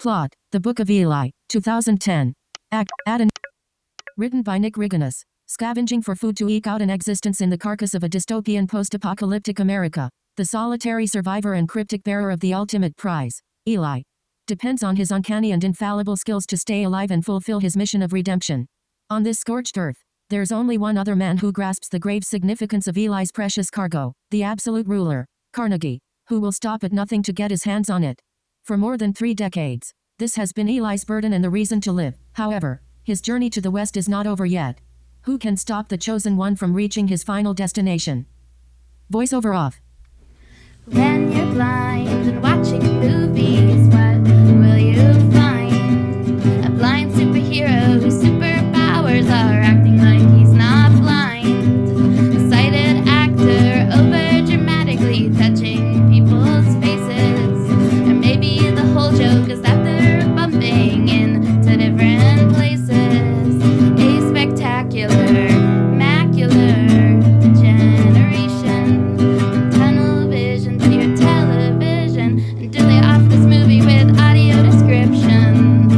Plot: The Book of Eli, 2010. Written by Nick Rigonis. Scavenging for food to eke out an existence in the carcass of a dystopian post-apocalyptic America, the solitary survivor and cryptic bearer of the ultimate prize, Eli, depends on his uncanny and infallible skills to stay alive and fulfill his mission of redemption. On this scorched earth, there's only one other man who grasps the grave significance of Eli's precious cargo, the absolute ruler, Carnegie, who will stop at nothing to get his hands on it. For more than 3 decades, this has been Eli's burden and the reason to live. However, his journey to the West is not over yet. Who can stop the chosen one from reaching his final destination? Voiceover off. When you're blind and watching movies, what will you find? A blind superhero whose superpowers are acting like he's not blind. A sighted actor over dramatically touching people's faces. Or maybe the whole joke is that they're bumping into different places. A spectacular, macular generation. From tunnel vision to your television. And do they off this movie with audio descriptions?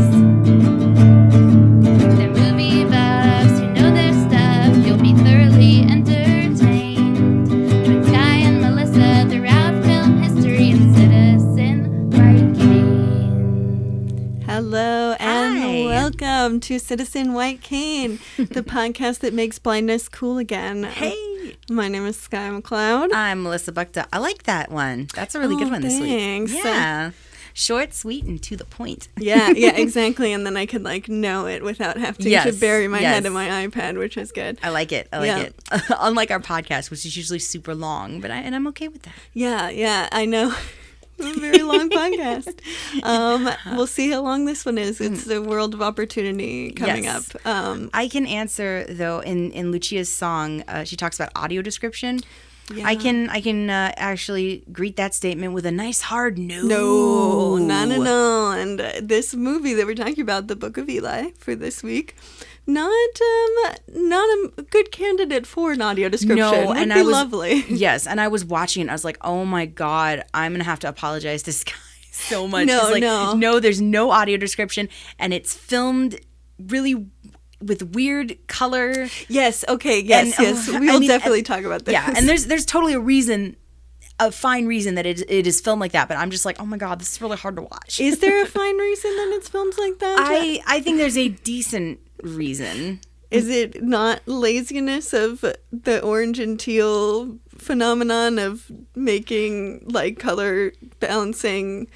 They're movie buffs who know their stuff. You'll be thoroughly entertained. Join Sky and Melissa throughout film history and Citizen White Cane. Hello and Hi. welcome to Citizen White Cane, the podcast that makes blindness cool again. Hey, My name is Sky McLeod. I'm Melissa Buckta. I like that one. That's a really good one this thanks. week. Yeah. Short, sweet, and to the point. yeah, exactly. And then I could know it without having to Yes, bury my head yes. in my iPad, which is good. I like it. Yeah. It. Unlike our podcast, which is usually super long, but I'm okay with that. Yeah, I know. It's a very long podcast. We'll see how long this one is. It's the world of opportunity coming Yes. up. I can answer though in Lucia's song. She talks about audio description. Yeah. I can actually greet that statement with a nice hard no. No, not at all. And this movie that we're talking about, The Book of Eli, for this week, not a good candidate for an audio description. No, Would and be I was lovely. Yes, and I was watching it. I was like, oh my god, I'm gonna have to apologize to Sky so much. No, It's like, no. there's no audio description, and it's filmed really with weird color. Yes. Okay. Yes. And, Yes. I We will mean, definitely talk about this. Yeah, and there's totally a fine reason that it is filmed like that. But I'm just like, oh my god, this is really hard to watch. Is there a fine reason that it's filmed like that? I think there's a decent reason. Is it not laziness of the orange and teal phenomenon of making color balancing?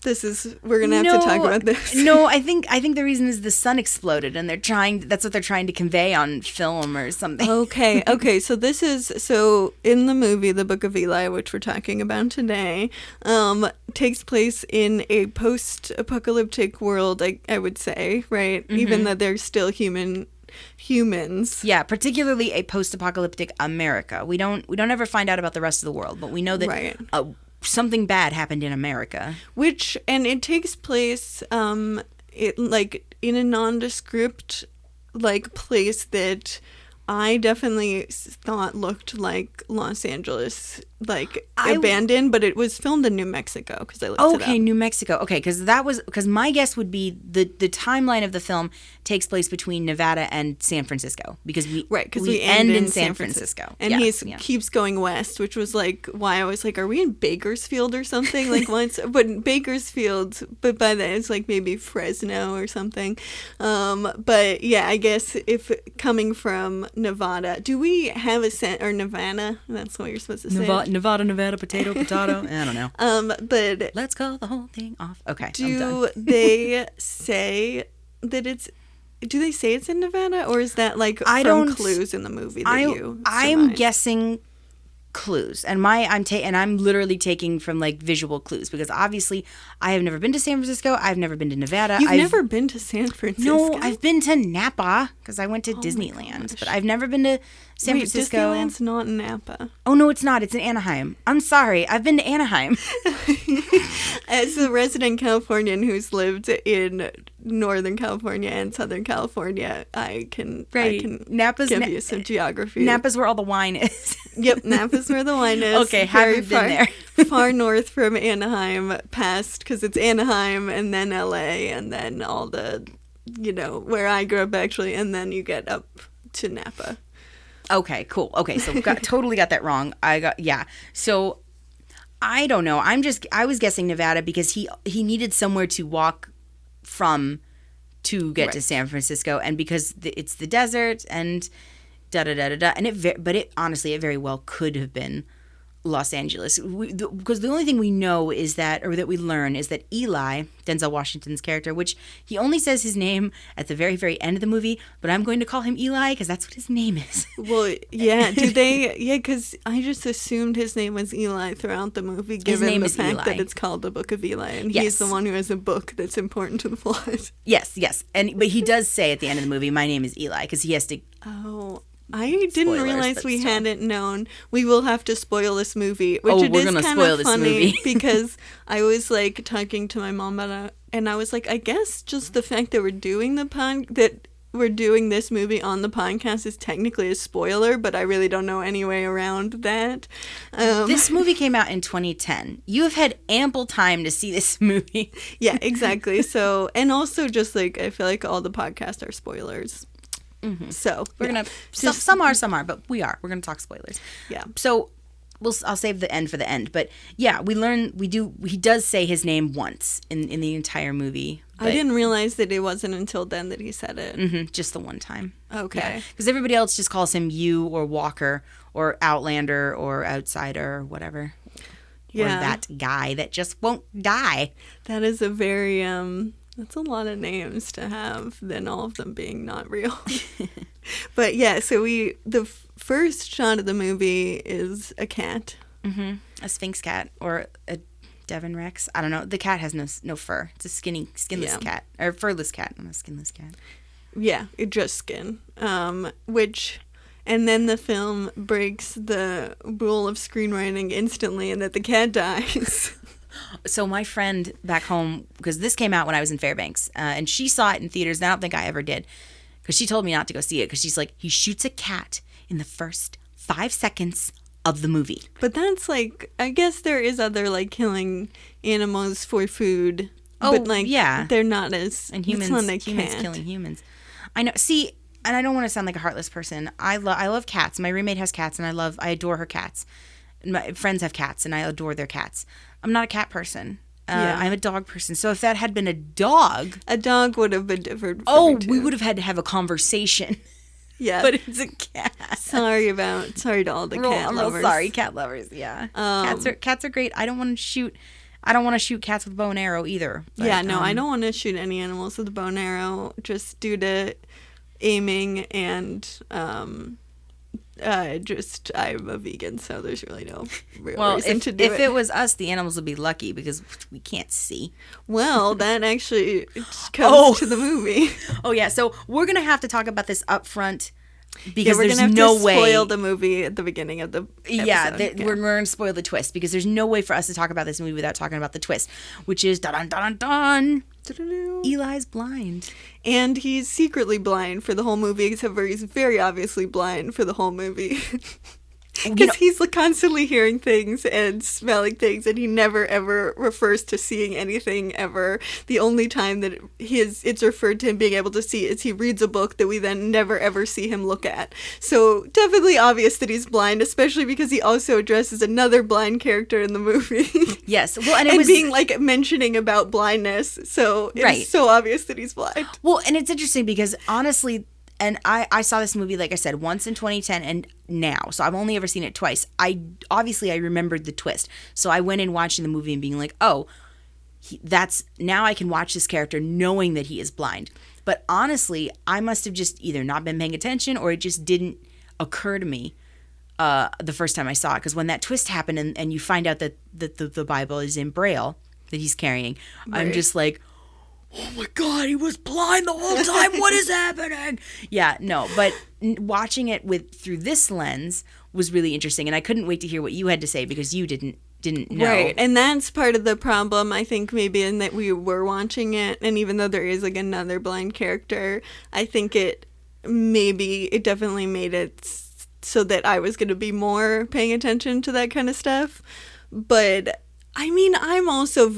We're gonna have to talk about this. No, I think the reason is the sun exploded, and that's what they're trying to convey on film or something. Okay. So in the movie, The Book of Eli, which we're talking about today, takes place in a post-apocalyptic world, I would say, right? Mm-hmm. Even though they're still humans. Yeah, particularly a post-apocalyptic America. We don't ever find out about the rest of the world, but we know that Right. Something bad happened in America. And it takes place in a nondescript place that I definitely thought looked like Los Angeles, abandoned, but it was filmed in New Mexico because I looked it up. Okay, New Mexico. Okay, because my guess would be the timeline of the film takes place between Nevada and San Francisco because we end in San Francisco. And Yeah. keeps going west, which was why I was like, are we in Bakersfield or something? But Bakersfield, but by then it's maybe Fresno or something. But yeah, I guess if coming from Nevada, do we have or Nevada? That's what you're supposed to say. Nevada, potato. I don't know. But Let's call the whole thing off. Okay, I'm do done. they say that it's? Do they say it's in Nevada, or is that I from don't- clues in the movie that you? I'm surmise? guessing clues, and I'm literally taking from visual clues because obviously I have never been to San Francisco. I've never been to Nevada. You've I've never been to San Francisco? No, I've been to Napa because I went to Disneyland, but I've never been to San Wait, Francisco. Disneyland's not in Napa. Oh no, it's not. It's in Anaheim. I'm sorry. I've been to Anaheim. As a resident Californian who's lived in Northern California and Southern California, I can Napa's give you some geography. Napa's where all the wine is. Yep, Napa's where the wine is. Okay, haven't been there. Far north from Anaheim, past, because it's Anaheim and then LA and then all the, where I grew up actually, and then you get up to Napa. Okay, cool. Okay, so totally got that wrong. So I don't know. I was guessing Nevada because he needed somewhere to walk from to get to San Francisco, and because it's the desert and da-da-da-da-da, and but honestly, it very well could have been Los Angeles, because the only thing we know is that we learn is that Eli, Denzel Washington's character, which he only says his name at the very, very end of the movie, but I'm going to call him Eli because that's what his name is. Well, yeah, because I just assumed his name was Eli throughout the movie, given the fact that it's called the Book of Eli, and he's the one who has a book that's important to the plot. Yes, but he does say at the end of the movie, my name is Eli, because he has to... Oh, I didn't realize we hadn't known. We will have to spoil this movie, which it is kind of funny because I was like talking to my mom about it, and I was like, I guess just the fact that we're doing this movie on the podcast is technically a spoiler, but I really don't know any way around that. This movie came out in 2010. You have had ample time to see this movie. Yeah, exactly. So, and also just like I feel like all the podcasts are spoilers. Mm-hmm. So we're gonna some are, but we're gonna talk spoilers. Yeah. So I'll save the end for the end, but yeah, he does say his name once in the entire movie. I didn't realize that it wasn't until then that he said it. Mm-hmm, just the one time. Okay. Because everybody else just calls him you or Walker or Outlander or Outsider or whatever. Yeah. Or that guy that just won't die. That is a very that's a lot of names to have, then all of them being not real. But yeah, so the first shot of the movie is a cat. Mm-hmm. A Sphinx cat or a Devon Rex. I don't know. The cat has no fur. It's a skinless cat. Or furless cat, not a skinless cat. Yeah, it just skin. And then the film breaks the rule of screenwriting instantly and that the cat dies. So my friend back home, because this came out when I was in Fairbanks, and she saw it in theaters, and I don't think I ever did, because she told me not to go see it, because she's like, he shoots a cat in the first 5 seconds of the movie. But that's like, I guess there is other like killing animals for food. Oh, but like, yeah. They're not as, and humans killing humans. I know. See, and I don't want to sound like a heartless person. I love cats. My roommate has cats, and I adore her cats. My friends have cats, and I adore their cats. I'm not a cat person. I'm a dog person. So if that had been a dog would have been different. We would have had to have a conversation. Yeah, but it's a cat. Sorry to all the cat lovers. I'm real sorry, cat lovers. Yeah, cats are great. I don't want to shoot cats with a bow and arrow either. But, yeah, no, I don't want to shoot any animals with a bow and arrow just due to aiming and I'm a vegan, so there's really no real reason to do it. If it was us, the animals would be lucky because we can't see. Well, that actually comes to the movie. Oh yeah, so we're gonna have to talk about this up front because we're there's gonna have no to way spoil the movie at the beginning of the episode. Yeah, we're gonna spoil the twist because there's no way for us to talk about this movie without talking about the twist, which is dun dun dun dun. Eli's blind. And he's secretly blind for the whole movie, except for he's very obviously blind for the whole movie. Because he's constantly hearing things and smelling things, and he never ever refers to seeing anything ever. The only time that it's referred to him being able to see is he reads a book that we then never ever see him look at. So definitely obvious that he's blind, especially because he also addresses another blind character in the movie. Yes, well, and was being like mentioning about blindness. So it's so obvious that he's blind. Well, and it's interesting because honestly. And I saw this movie, like I said, once in 2010 and now. So I've only ever seen it twice. I remembered the twist. So I went in watching the movie and being like, oh, now I can watch this character knowing that he is blind. But honestly, I must have just either not been paying attention or it just didn't occur to me the first time I saw it. Because when that twist happened and you find out that the Bible is in Braille that he's carrying, right. I'm just like, oh my God, he was blind the whole time. What is happening? Yeah, no, but watching it through this lens was really interesting, and I couldn't wait to hear what you had to say because you didn't didn't know. Right, and that's part of the problem, I think, maybe, in that we were watching it, and even though there is, like, another blind character, I think it definitely made it so that I was going to be more paying attention to that kind of stuff. But, I mean, I'm also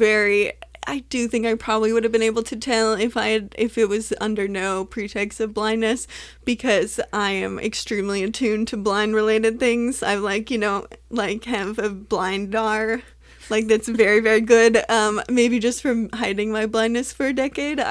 I do think I probably would have been able to tell if it was under no pretext of blindness, because I am extremely attuned to blind related things. I have a blindar, like, that's very, very good. Maybe just from hiding my blindness for a decade,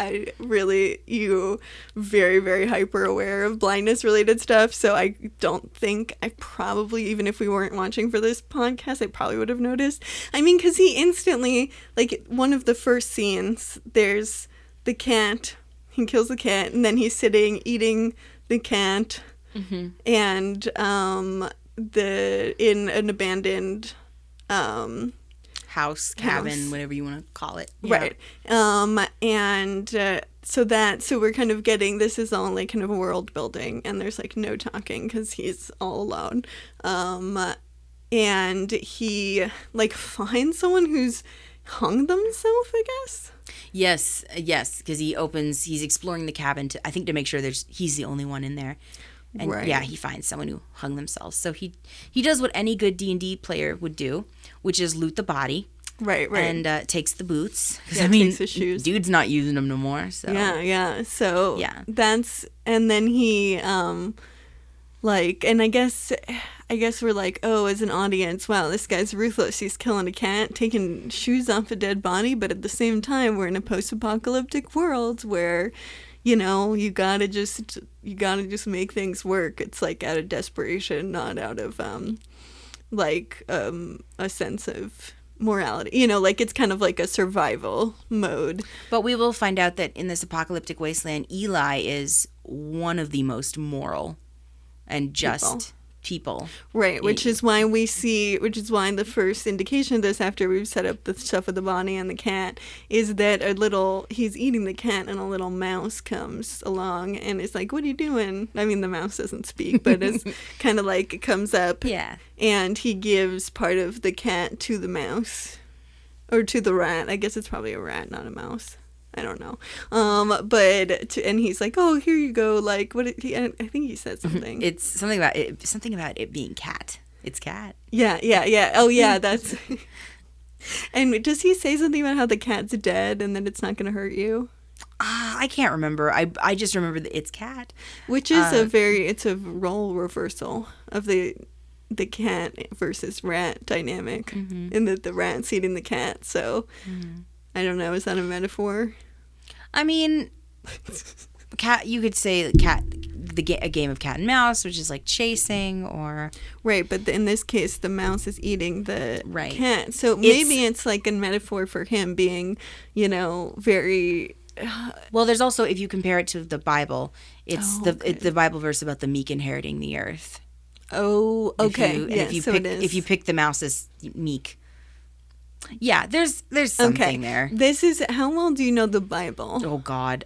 you very, very hyper aware of blindness related stuff. So I don't think I probably, even if we weren't watching for this podcast, I probably would have noticed. I mean, because he instantly, like, one of the first scenes, there's the cat. He kills the cat, and then he's sitting eating the cat, and in an abandoned house, cabin, whatever you want to call it. Right. So we're kind of getting, this is all like kind of a world building, and there's like no talking because he's all alone. And he like finds someone who's hung themselves, I guess. Yes, because he's exploring the cabin to make sure he's the only one in there. And right. Yeah, he finds someone who hung themselves. So he does what any good D&D player would do, which is loot the body. Right. And takes the boots. Yeah, takes his shoes. Dude's not using them no more. So. Yeah. So yeah. And then he, and I guess we're like, oh, as an audience, wow, this guy's ruthless. He's killing a cat, taking shoes off a dead body, but at the same time, we're in a post-apocalyptic world where, you gotta just make things work. It's like out of desperation, not out of a sense of morality. It's kind of like a survival mode. But we will find out that in this apocalyptic wasteland, Eli is one of the most moral and just people. Right, which is why the first indication of this, after we've set up the stuff with the body and the cat, is that he's eating the cat and a little mouse comes along and is like, what are you doing? I mean, the mouse doesn't speak, but it's kind of like it comes up. Yeah. And he gives part of the cat to the mouse. Or to the rat. I guess it's probably a rat, not a mouse. I don't know. And he's like, oh, here you go. Like, I think he said something. It's something about it being cat. It's cat. Yeah. Oh, yeah, that's... And does he say something about how the cat's dead and that it's not going to hurt you? I can't remember. I just remember that it's cat. Which is it's a role reversal of the cat versus rat dynamic. In that the rat's eating the cat, so... I don't know. Is that a metaphor? I mean, cat. You could say a game of cat and mouse, which is like chasing, or right. But in this case, the mouse is eating the cat. So maybe it's like a metaphor for him being, very. Well, there's also, if you compare it to the Bible, it's the Bible verse about the meek inheriting the earth. Oh, okay. If you pick the mouse as meek. Yeah, there's something there. This is, how well do you know the Bible? Oh God,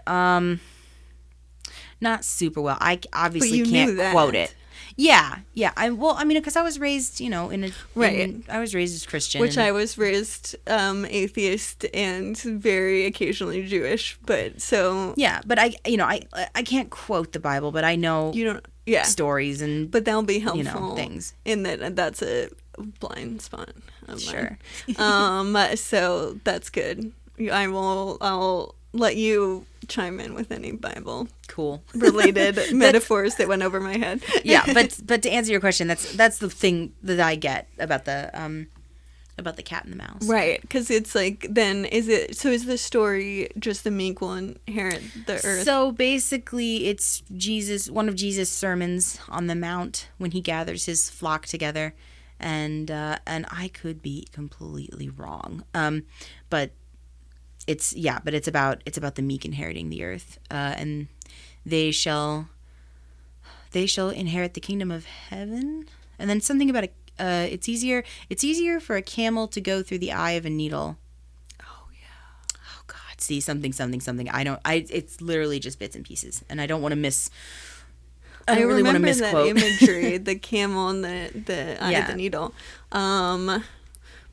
not super well. I obviously can't quote it. Yeah. Because I was raised, I was raised as Christian, which I was raised atheist and very occasionally Jewish. But so yeah, but I can't quote the Bible, but I know stories and but that'll be helpful things. In that's a blind spot of sure. mine. So that's good. I'll let you chime in with any Bible related metaphors that went over my head. Yeah, but to answer your question, that's the thing that I get about the cat and the mouse. Right, because it's like, then is the story just the meek will inherit the earth? So basically it's one of Jesus' sermons on the Mount when he gathers his flock together. And I could be completely wrong. But it's about the meek inheriting the earth. And they shall inherit the kingdom of heaven. And then something about it's easier for a camel to go through the eye of a needle. Oh yeah. Oh God. See, something. It's literally just bits and pieces. And I don't want to miss. I don't really want to misquote that imagery, the camel and the eye of the needle.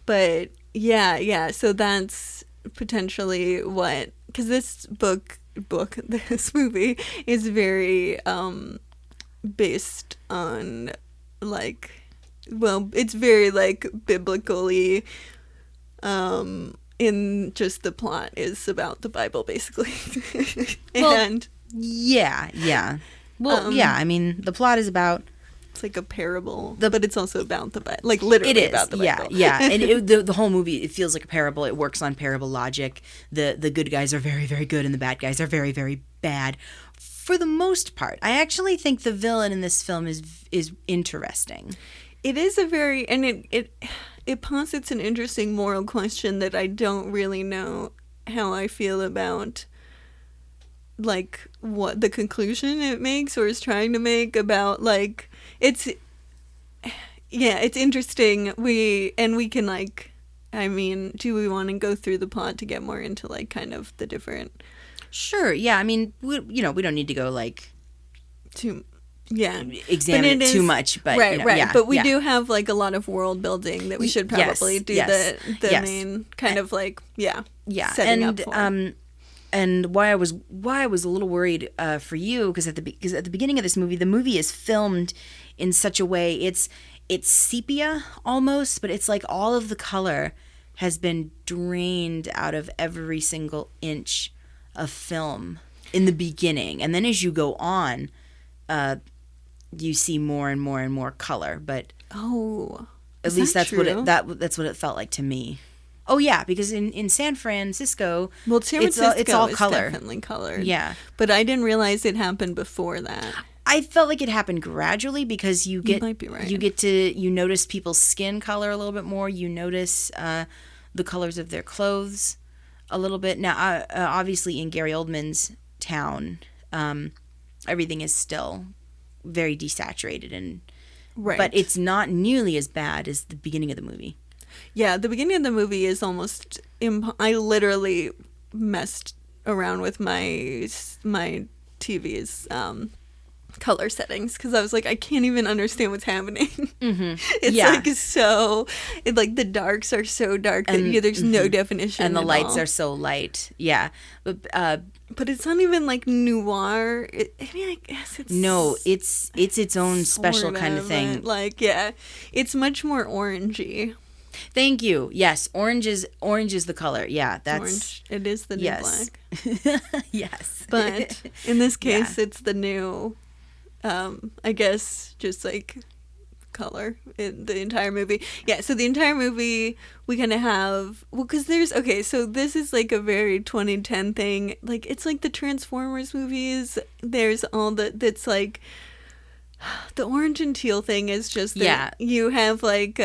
But yeah. So that's potentially what, because this this movie is very based on like, well, it's very like biblically, in just the plot is about the Bible basically. And yeah. Well, yeah, I mean, the plot is about... It's like a parable, but it's also about the Bible, like literally It is, about the Bible. yeah. And the whole movie, it feels like a parable. It works on parable logic. The good guys are very, very good, and the bad guys are very, very bad. For the most part, I actually think the villain in this film is interesting. It is a very, and it posits an interesting moral question that I don't really know how I feel about, like what the conclusion it makes or is trying to make about, like, it's interesting. We can, like, I mean, do we want to go through the plot to get more into like kind of the different? Sure. Yeah. I mean, we don't need to go like to examine it too much, but right. Yeah, but we do have like a lot of world building that we should probably do the main kind of like setting up for. And why I was a little worried for you, because at the beginning of this movie, the movie is filmed in such a way it's sepia almost, but it's like all of the color has been drained out of every single inch of film in the beginning, and then as you go on, you see more and more and more color. But at least that's true? That's what it felt like to me. Oh yeah, because in San Francisco, it's all color. Definitely colored. Yeah, but I didn't realize it happened before that. I felt like it happened gradually because you might be right. You notice people's skin color a little bit more. You notice the colors of their clothes a little bit. Now, obviously, in Gary Oldman's town, everything is still very desaturated but it's not nearly as bad as the beginning of the movie. Yeah, the beginning of the movie is almost I literally messed around with my TV's color settings because I was like, I can't even understand what's happening. Mm-hmm. It's like the darks are so dark that there's no definition, and the lights are so light. Yeah, but it's not even like noir. I guess it's its own special kind of thing. Like, yeah, it's much more orangey. Thank you. Yes, orange is the color. Yeah, that's orange. It is the new black. Yes, but in this case, it's the new. I guess just like color in the entire movie. Yeah, so the entire movie we kind of have, because so this is like a very 2010 thing. Like, it's like the Transformers movies. There's all that's like the orange and teal thing is just that you have like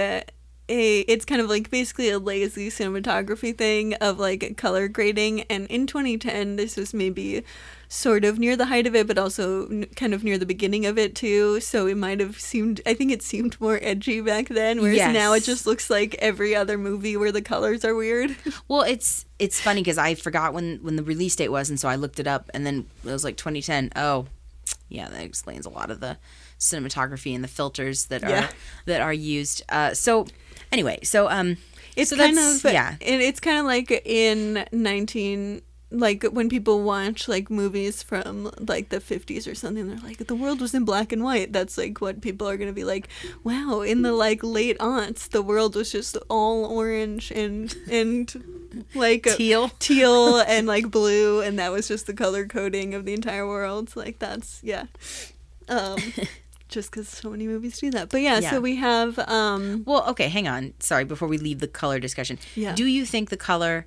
it's kind of like basically a lazy cinematography thing of like color grading, and in 2010 this was maybe sort of near the height of it, but also kind of near the beginning of it too, so it might have seemed, I think it seemed more edgy back then, whereas now it just looks like every other movie where the colors are weird. Well, it's funny because I forgot when the release date was, and so I looked it up, and then it was like 2010. Oh yeah, that explains a lot of the cinematography and the filters that are used. So anyway, it's kind of like in like when people watch like movies from like the 50s or something, they're like, the world was in black and white. That's like what people are gonna be like, wow, in the like late aughts the world was just all orange and like teal and like blue, and that was just the color coding of the entire world. Like, that's just because so many movies do that. But so we have well, okay, hang on, sorry, before we leave the color discussion, do you think the color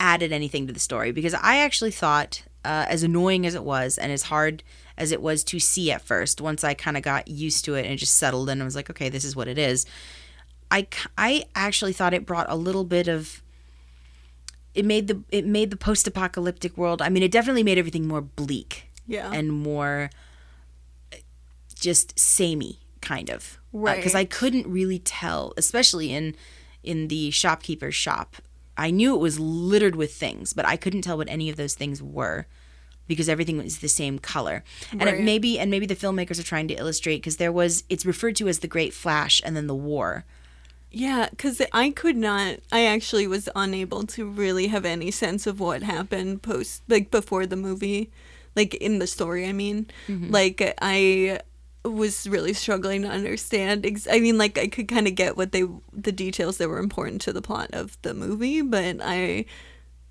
added anything to the story? Because I actually thought, as annoying as it was and as hard as it was to see at first, once I kind of got used to it and just settled in, I was like, okay, this is what it is. I actually thought it brought a little bit of, it made the post-apocalyptic world, I mean, it definitely made everything more bleak and more just samey kind of, right? Because I couldn't really tell, especially in the shopkeeper's shop. I knew it was littered with things, but I couldn't tell what any of those things were because everything was the same color. And maybe the filmmakers are trying to illustrate, because it's referred to as the Great Flash and then the war. Yeah, because I actually was unable to really have any sense of what happened before the movie, like in the story, I mean. Like, I was really struggling to understand. I mean, like, I could kind of get the details that were important to the plot of the movie, but I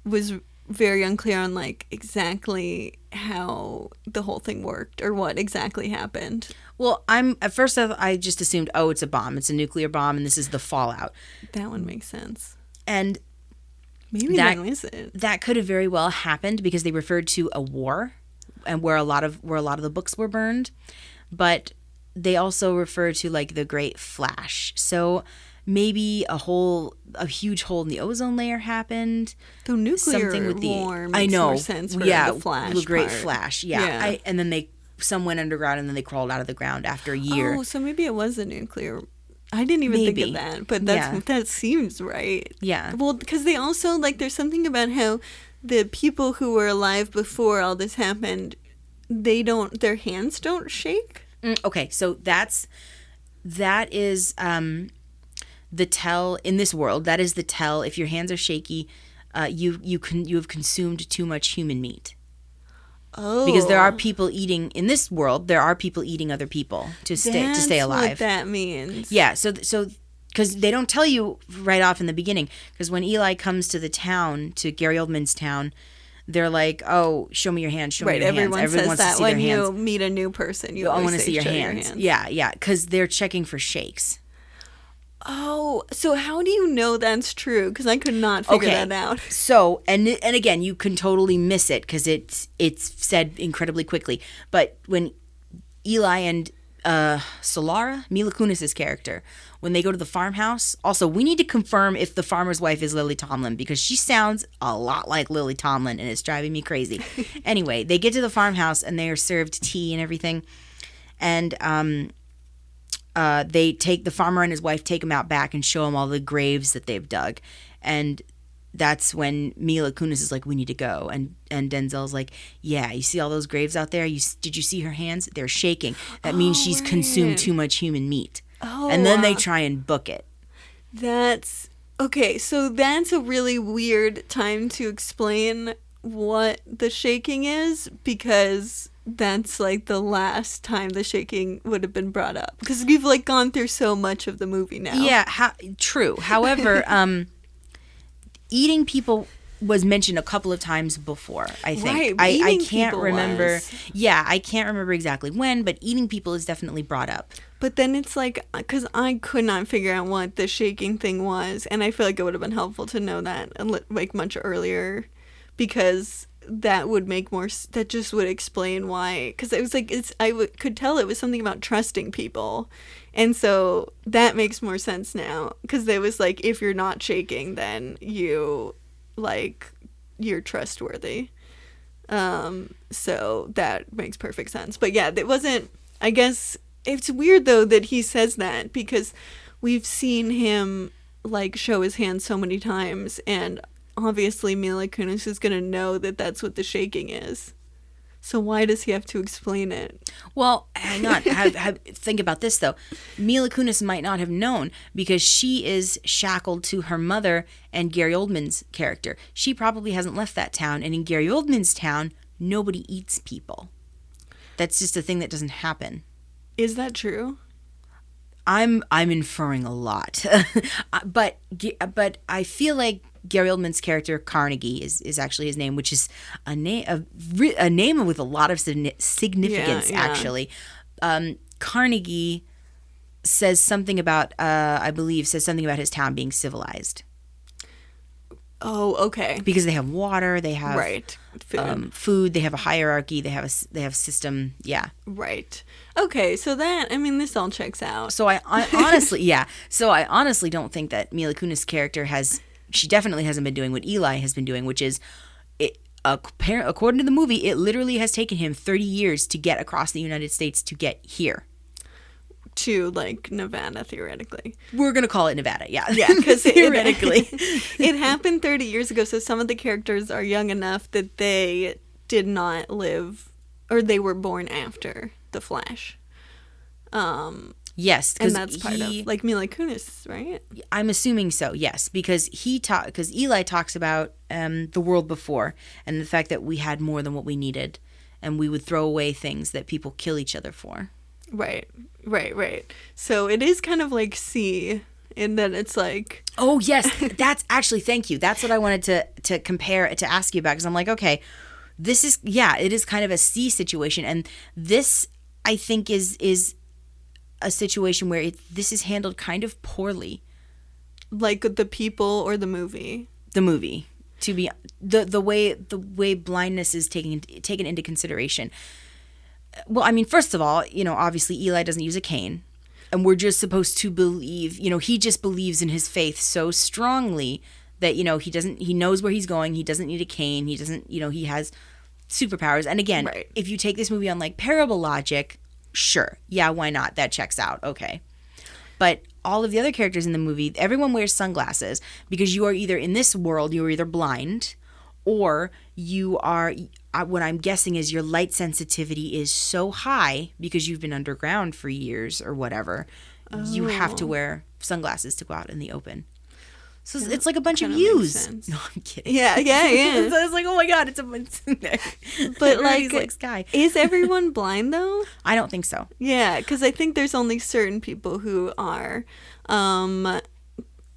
was very unclear on, like, exactly how the whole thing worked or what exactly happened. Well, at first I just assumed, oh, it's a bomb. It's a nuclear bomb, and this is the fallout. That one makes sense. And maybe that was it. That could have very well happened because they referred to a war, and where a lot of the books were burned, but they also refer to like the Great Flash. So maybe a huge hole in the ozone layer happened. The nuclear war makes more sense for the Flash. The Great part. Flash. Yeah. And then some went underground and then they crawled out of the ground after a year. Oh, so maybe it was a nuclear. I didn't even think of that, but that seems right. Yeah. Well, because they also, like, there's something about how the people who were alive before all this happened, their hands don't shake. Okay, so that is the tell in this world. That is the tell. If your hands are shaky, you have consumed too much human meat. Oh, because there are people eating in this world. There are people eating other people to stay alive. That's what that means. Yeah. So because they don't tell you right off in the beginning. Because when Eli comes to the town, to Gary Oldman's town, they're like, "Oh, show me your hands. Show me your hands." Everyone says that when you hands. meet a new person. You I want to see your hands. Yeah. Because they're checking for shakes. Oh, so how do you know that's true? Because I could not figure that out. So, and again, you can totally miss it because it's said incredibly quickly. But when Eli and Solara, Mila Kunis's character, when they go to the farmhouse, also, we need to confirm if the farmer's wife is Lily Tomlin because she sounds a lot like Lily Tomlin and it's driving me crazy. Anyway, they get to the farmhouse and they are served tea and everything. And the farmer and his wife take him out back and show him all the graves that they've dug. And that's when Mila Kunis is like, we need to go. And Denzel's like, yeah, you see all those graves out there? Did you see her hands? They're shaking. That means she's consumed too much human meat. Oh, and then they try and book it. Okay, so that's a really weird time to explain what the shaking is because that's like the last time the shaking would have been brought up because you've like gone through so much of the movie now. Yeah, true. However, eating people was mentioned a couple of times before, I think. Right, I can't remember. Yeah, I can't remember exactly when, but eating people is definitely brought up. But then it's like, because I could not figure out what the shaking thing was, and I feel like it would have been helpful to know that like much earlier, because that would make more. That just would explain why. Because it was like could tell it was something about trusting people, and so that makes more sense now. Because it was like if you're not shaking, then you're trustworthy. So that makes perfect sense. But yeah, it wasn't. I guess. It's weird, though, that he says that because we've seen him, like, show his hands so many times, and obviously Mila Kunis is going to know that that's what the shaking is. So why does he have to explain it? Well, hang on. Think about this, though. Mila Kunis might not have known because she is shackled to her mother and Gary Oldman's character. She probably hasn't left that town, and in Gary Oldman's town, nobody eats people. That's just a thing that doesn't happen. Is that true? I'm inferring a lot, but I feel like Gary Oldman's character Carnegie is actually his name, which is a name with a lot of significance. Yeah. Actually, Carnegie says something about says something about his town being civilized. Oh, okay. Because they have water, they have food, they have a hierarchy, they have a system. Yeah. Right. Okay, so this all checks out. So I honestly, yeah. So I honestly don't think that Mila Kunis' character she definitely hasn't been doing what Eli has been doing, which is, according to the movie, it literally has taken him 30 years to get across the United States to get here. To, like, Nevada, theoretically. We're going to call it Nevada, yeah. Yeah, because theoretically. It happened 30 years ago, so some of the characters are young enough that they did not live, or they were born after The Flash. Yes, And because that's part of, like, Mila Kunis, right? I'm assuming so, yes, because Eli talks about the world before and the fact that we had more than what we needed, and we would throw away things that people kill each other for. Right. So it is kind of like C, in that it's like... Oh, yes, that's actually, thank you. That's what I wanted to compare, to ask you about, because I'm like, okay, this is, it is kind of a C situation, and this, I think, is a situation where this is handled kind of poorly. Like the people or the movie? The movie. To be the way blindness is taken into consideration. Well, I mean, first of all, obviously Eli doesn't use a cane, and we're just supposed to believe, he just believes in his faith so strongly that, he knows where he's going. He doesn't need a cane. He doesn't, he has superpowers. And again, Right. If you take this movie on like parable logic, sure. Yeah, why not? That checks out. Okay. But all of the other characters in the movie, everyone wears sunglasses because you are either in this world, you are either blind, or you are, what I'm guessing is your light sensitivity is so high because you've been underground for years or whatever. You have to wear sunglasses to go out in the open. So it's like a bunch of yous. No, I'm kidding. Yeah. So I was like, oh my God, it's a But like sky. Is everyone blind though? I don't think so. Yeah, because I think there's only certain people who are.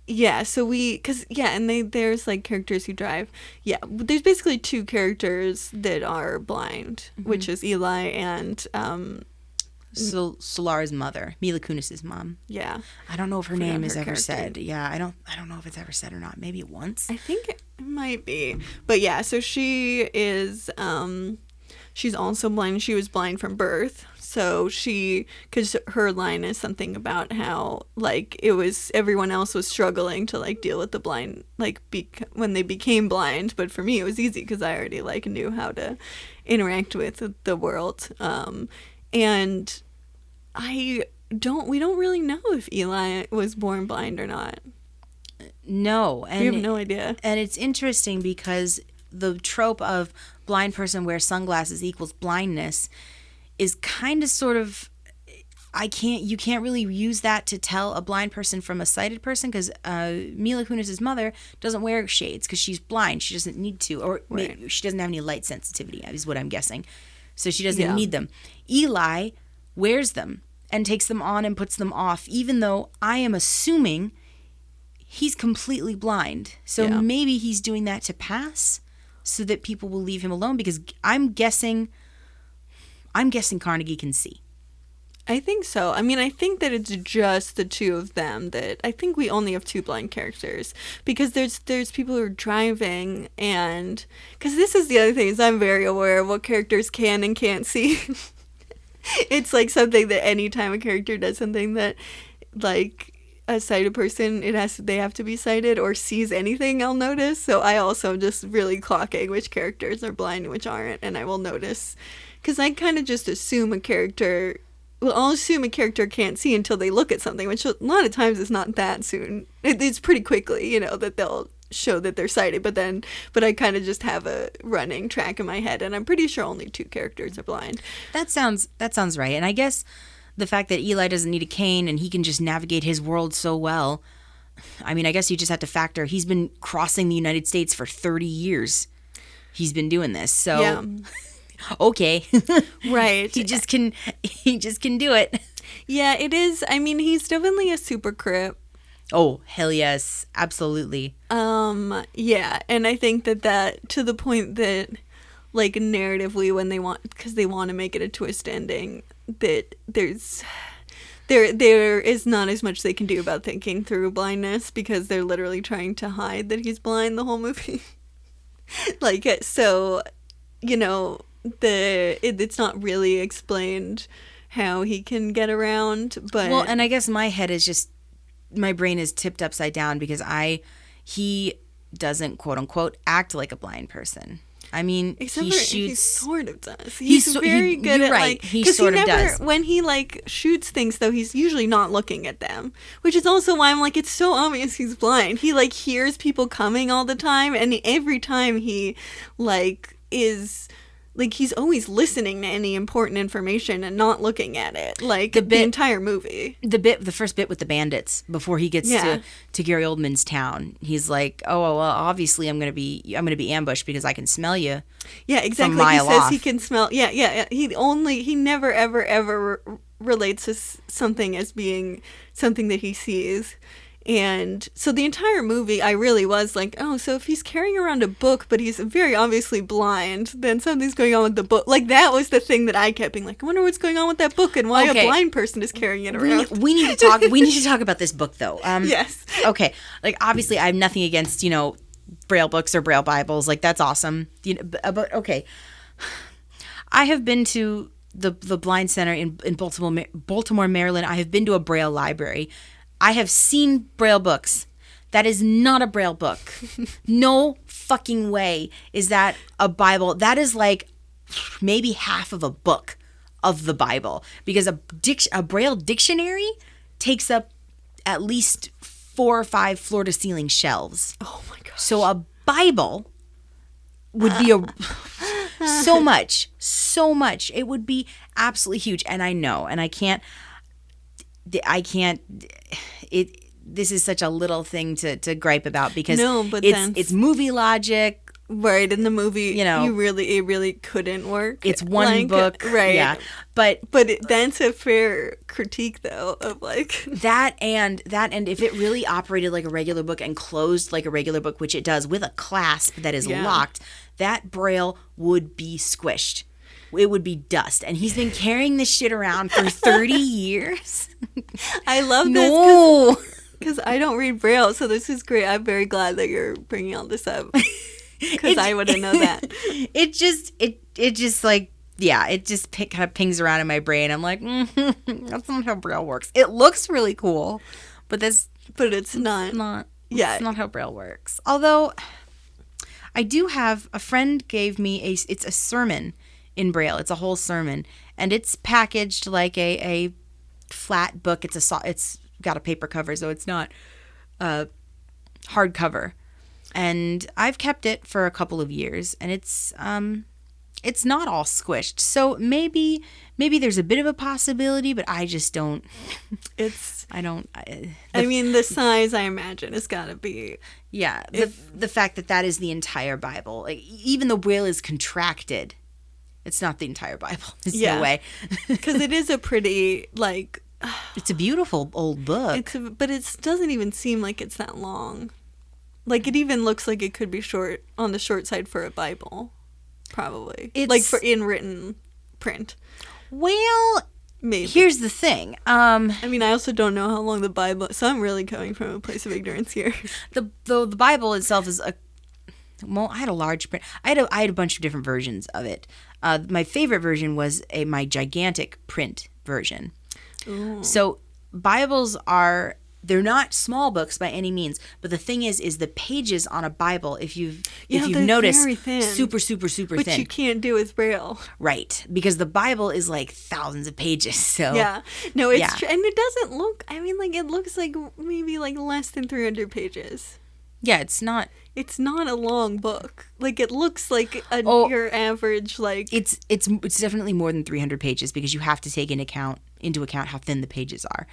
Yeah, so and there's like characters who drive. Yeah, there's basically two characters that are blind, which is Eli and Solar's mother, Mila Kunis's mom. Yeah. I don't know if her Forgot name is her ever character. said. Yeah, I don't know if it's ever said or not. Maybe once. I think it might be. But yeah, so she is she's also blind. She was blind from birth. So because her line is something about how like it was everyone else was struggling to like deal with the blind like when they became blind, but for me it was easy because I already like knew how to interact with the world. And we don't really know if Eli was born blind or not. No, and We have no idea. And it's interesting because the trope of blind person wears sunglasses equals blindness is kind of sort of you can't really use that to tell a blind person from a sighted person because Mila Kunis's mother doesn't wear shades because she's blind. She doesn't need to, or maybe she doesn't have any light sensitivity is what I'm guessing. So she doesn't need them. Eli wears them and takes them on and puts them off, even though I am assuming he's completely blind. So maybe he's doing that to pass so that people will leave him alone because I'm guessing Carnegie can see. I think so. I mean, I think that it's just the two of them that I think we only have two blind characters because there's people who are driving and because this is the other thing is I'm very aware of what characters can and can't see. It's like something that anytime a character does something that like a sighted person they have to be sighted or sees anything I'll notice. So I also just really clocking which characters are blind and which aren't, and I will notice because I kind of just assume a character. Well, I'll assume a character can't see until they look at something, which a lot of times is not that soon. It's pretty quickly, that they'll show that they're sighted. But I kind of just have a running track in my head, and I'm pretty sure only two characters are blind. That sounds right. And I guess the fact that Eli doesn't need a cane and he can just navigate his world so well. I mean, I guess you just have to factor he's been crossing the United States for 30 years. He's been doing this, so. Yeah. Okay. Right. he just can do it. Yeah, it is. I mean, he's definitely a super crip. Oh, hell yes. Absolutely. Yeah, and I think that to the point that like narratively when they want to make it a twist ending that there is not as much they can do about thinking through blindness because they're literally trying to hide that he's blind the whole movie. Like so, it's not really explained how he can get around, but well, and I guess my brain is tipped upside down because he doesn't quote unquote act like a blind person. I mean, except he for shoots. he sort of does. He's very good you're at right. like He sort of does. When he like shoots things though, he's usually not looking at them, which is also why I'm like it's so obvious he's blind. He like hears people coming all the time, and every time he like is like he's always listening to any important information and not looking at it, like the entire movie. The first bit with the bandits before he gets to Gary Oldman's town, he's like, oh well, obviously I'm gonna be ambushed because I can smell you. Yeah, exactly. He says he can smell. Yeah. He never ever relates to something as being something that he sees. And so the entire movie, I really was like, oh, so if he's carrying around a book, but he's very obviously blind, then something's going on with the book. Like, that was the thing that I kept being like, I wonder what's going on with that book and why a blind person is carrying it around. We need to talk about this book, though. Yes. Okay. Like, obviously, I have nothing against, Braille books or Braille Bibles. Like, that's awesome. But okay. I have been to the Blind Center in Baltimore, Maryland. I have been to a Braille library. I have seen Braille books. That is not a Braille book. No fucking way is that a Bible. That is like maybe half of a book of the Bible, because a Braille dictionary takes up at least 4 or 5 floor-to-ceiling shelves. Oh my gosh. So a Bible would be so much. It would be absolutely huge. And I know, and I can't. This is such a little thing to gripe about, because it's movie logic. Right, in the movie, it really couldn't work. It's one book, right? Yeah, but that's a fair critique, though, of like that and if it really operated like a regular book and closed like a regular book, which it does with a clasp that is locked, that Braille would be squished. It would be dust. And he's been carrying this shit around for 30 years. I love this because I don't read Braille, so this is great. I'm very glad that you're bringing all this up, because I wouldn't know that. It just like, it just kind of pings around in my brain. I'm like, that's not how Braille works. It looks really cool, but it's not. Yeah, it's not how Braille works. Although I do have a friend gave me it's a sermon in Braille. It's a whole sermon, and it's packaged like a flat book. It's got a paper cover, so it's not hardcover. And I've kept it for a couple of years, and it's not all squished. So maybe there's a bit of a possibility, but I just don't. I mean, the size, I imagine, has got to be. Yeah, the fact that is the entire Bible. Like, even though Braille is contracted, it's not the entire Bible. There's no way. Because it is a pretty, like... It's a beautiful old book. But it doesn't even seem like it's that long. Like, it even looks like it could be on the short side for a Bible. Probably. Like, for in written print. Well, maybe. Here's the thing. I mean, I also don't know how long the Bible... So I'm really coming from a place of ignorance here. The Bible itself is well, I had a large print. I had a bunch of different versions of it. My favorite version was my gigantic print version. Ooh. So Bibles they're not small books by any means, but the thing is the pages on a Bible, if you've noticed, very thin, super thin. Which you can't do with Braille. Right, because the Bible is like thousands of pages. So yeah, no, it's true, and it doesn't look. I mean, like, it looks like maybe like less than 300 pages. Yeah, it's not. It's not a long book. Like, it looks like your average, like... It's definitely more than 300 pages, because you have to take into account how thin the pages are.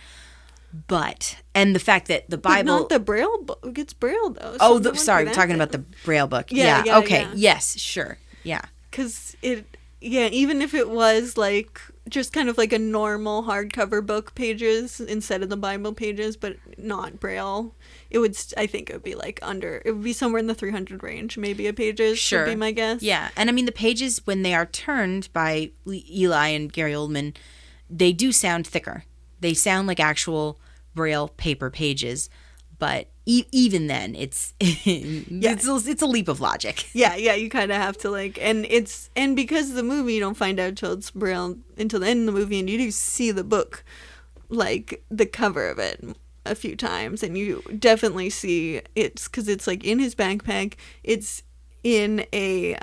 And the fact that the Bible... But not the Braille book. It's Braille, though. So sorry, we're talking about the Braille book. Yeah, okay. Yeah. Yes, sure. Yeah. Because even if it was, like, just kind of like a normal hardcover book pages instead of the Bible pages, but not Braille... I think it would be like it would be somewhere in the 300 range, maybe a pages, sure, would be my guess. Yeah, and I mean, the pages, when they are turned by Eli and Gary Oldman, they do sound thicker. They sound like actual Braille paper pages, but even then, it's it's a leap of logic. Yeah, you kind of have to and because the movie, you don't find out until it's Braille until the end of the movie, and you do see the book, like the cover of it, a few times, and you definitely see because it's like in his backpack, it's in a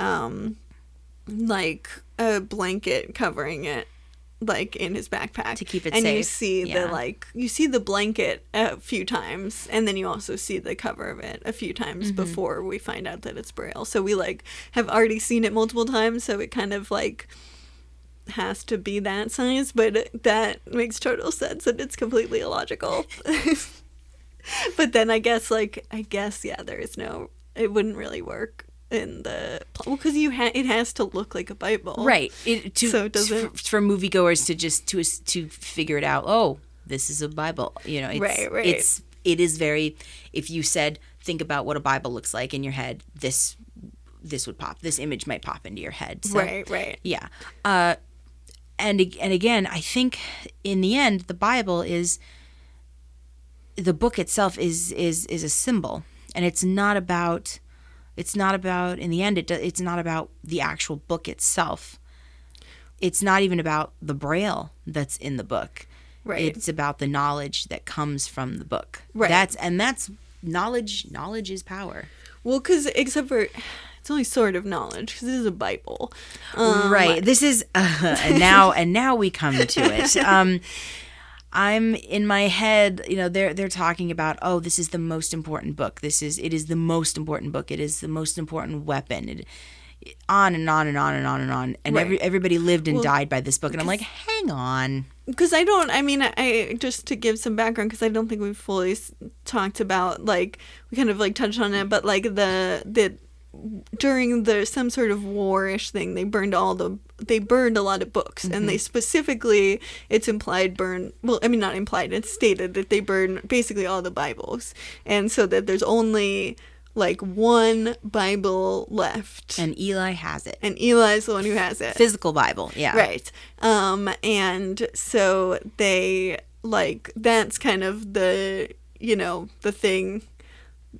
like a blanket covering it, like in his backpack To keep it and you safe. see Yeah. you see the blanket a few times, and then you also see the cover of it a few times before we find out that it's Braille. So we like have already seen it multiple times, so it kind of like has to be that size, but that makes total sense and it's completely illogical. But then I guess yeah, there is no, it wouldn't really work in the because it has to look like a Bible, Right. So it doesn't- for moviegoers to just to figure it out. Oh, this is a Bible. You know, Right. it is very. If you said, think about what a Bible looks like in your head, this would pop. This image might pop into your head. So, right. Yeah. And again, I think in the end, the Bible is the book itself is a symbol, and it's not about in the end it's not about the actual book itself. It's not even about the Braille that's in the book. Right. It's about the knowledge that comes from the book. Right. That's knowledge. Knowledge is power. Well, because except for it's only sort of knowledge because it is a Bible, Right. This is and now we come to it. I'm in my head, you know, they're talking about, oh, this is the most important book. It is the most important book. It is the most important weapon. On and on and on and on and on. And Right. everybody lived and died by this book. And I'm like, hang on. Because I just to give some background, because I don't think we've fully talked about, like, we kind of like touched on it, but like the during some sort of war-ish thing, they burned a lot of books, and they specifically, it's not implied, it's stated that they burned basically all the Bibles, and so that there's only like one Bible left, And Eli has it. and Eli's the one who has it. Physical Bible. Yeah. Right. And so they, like, that's kind of the, you know, the thing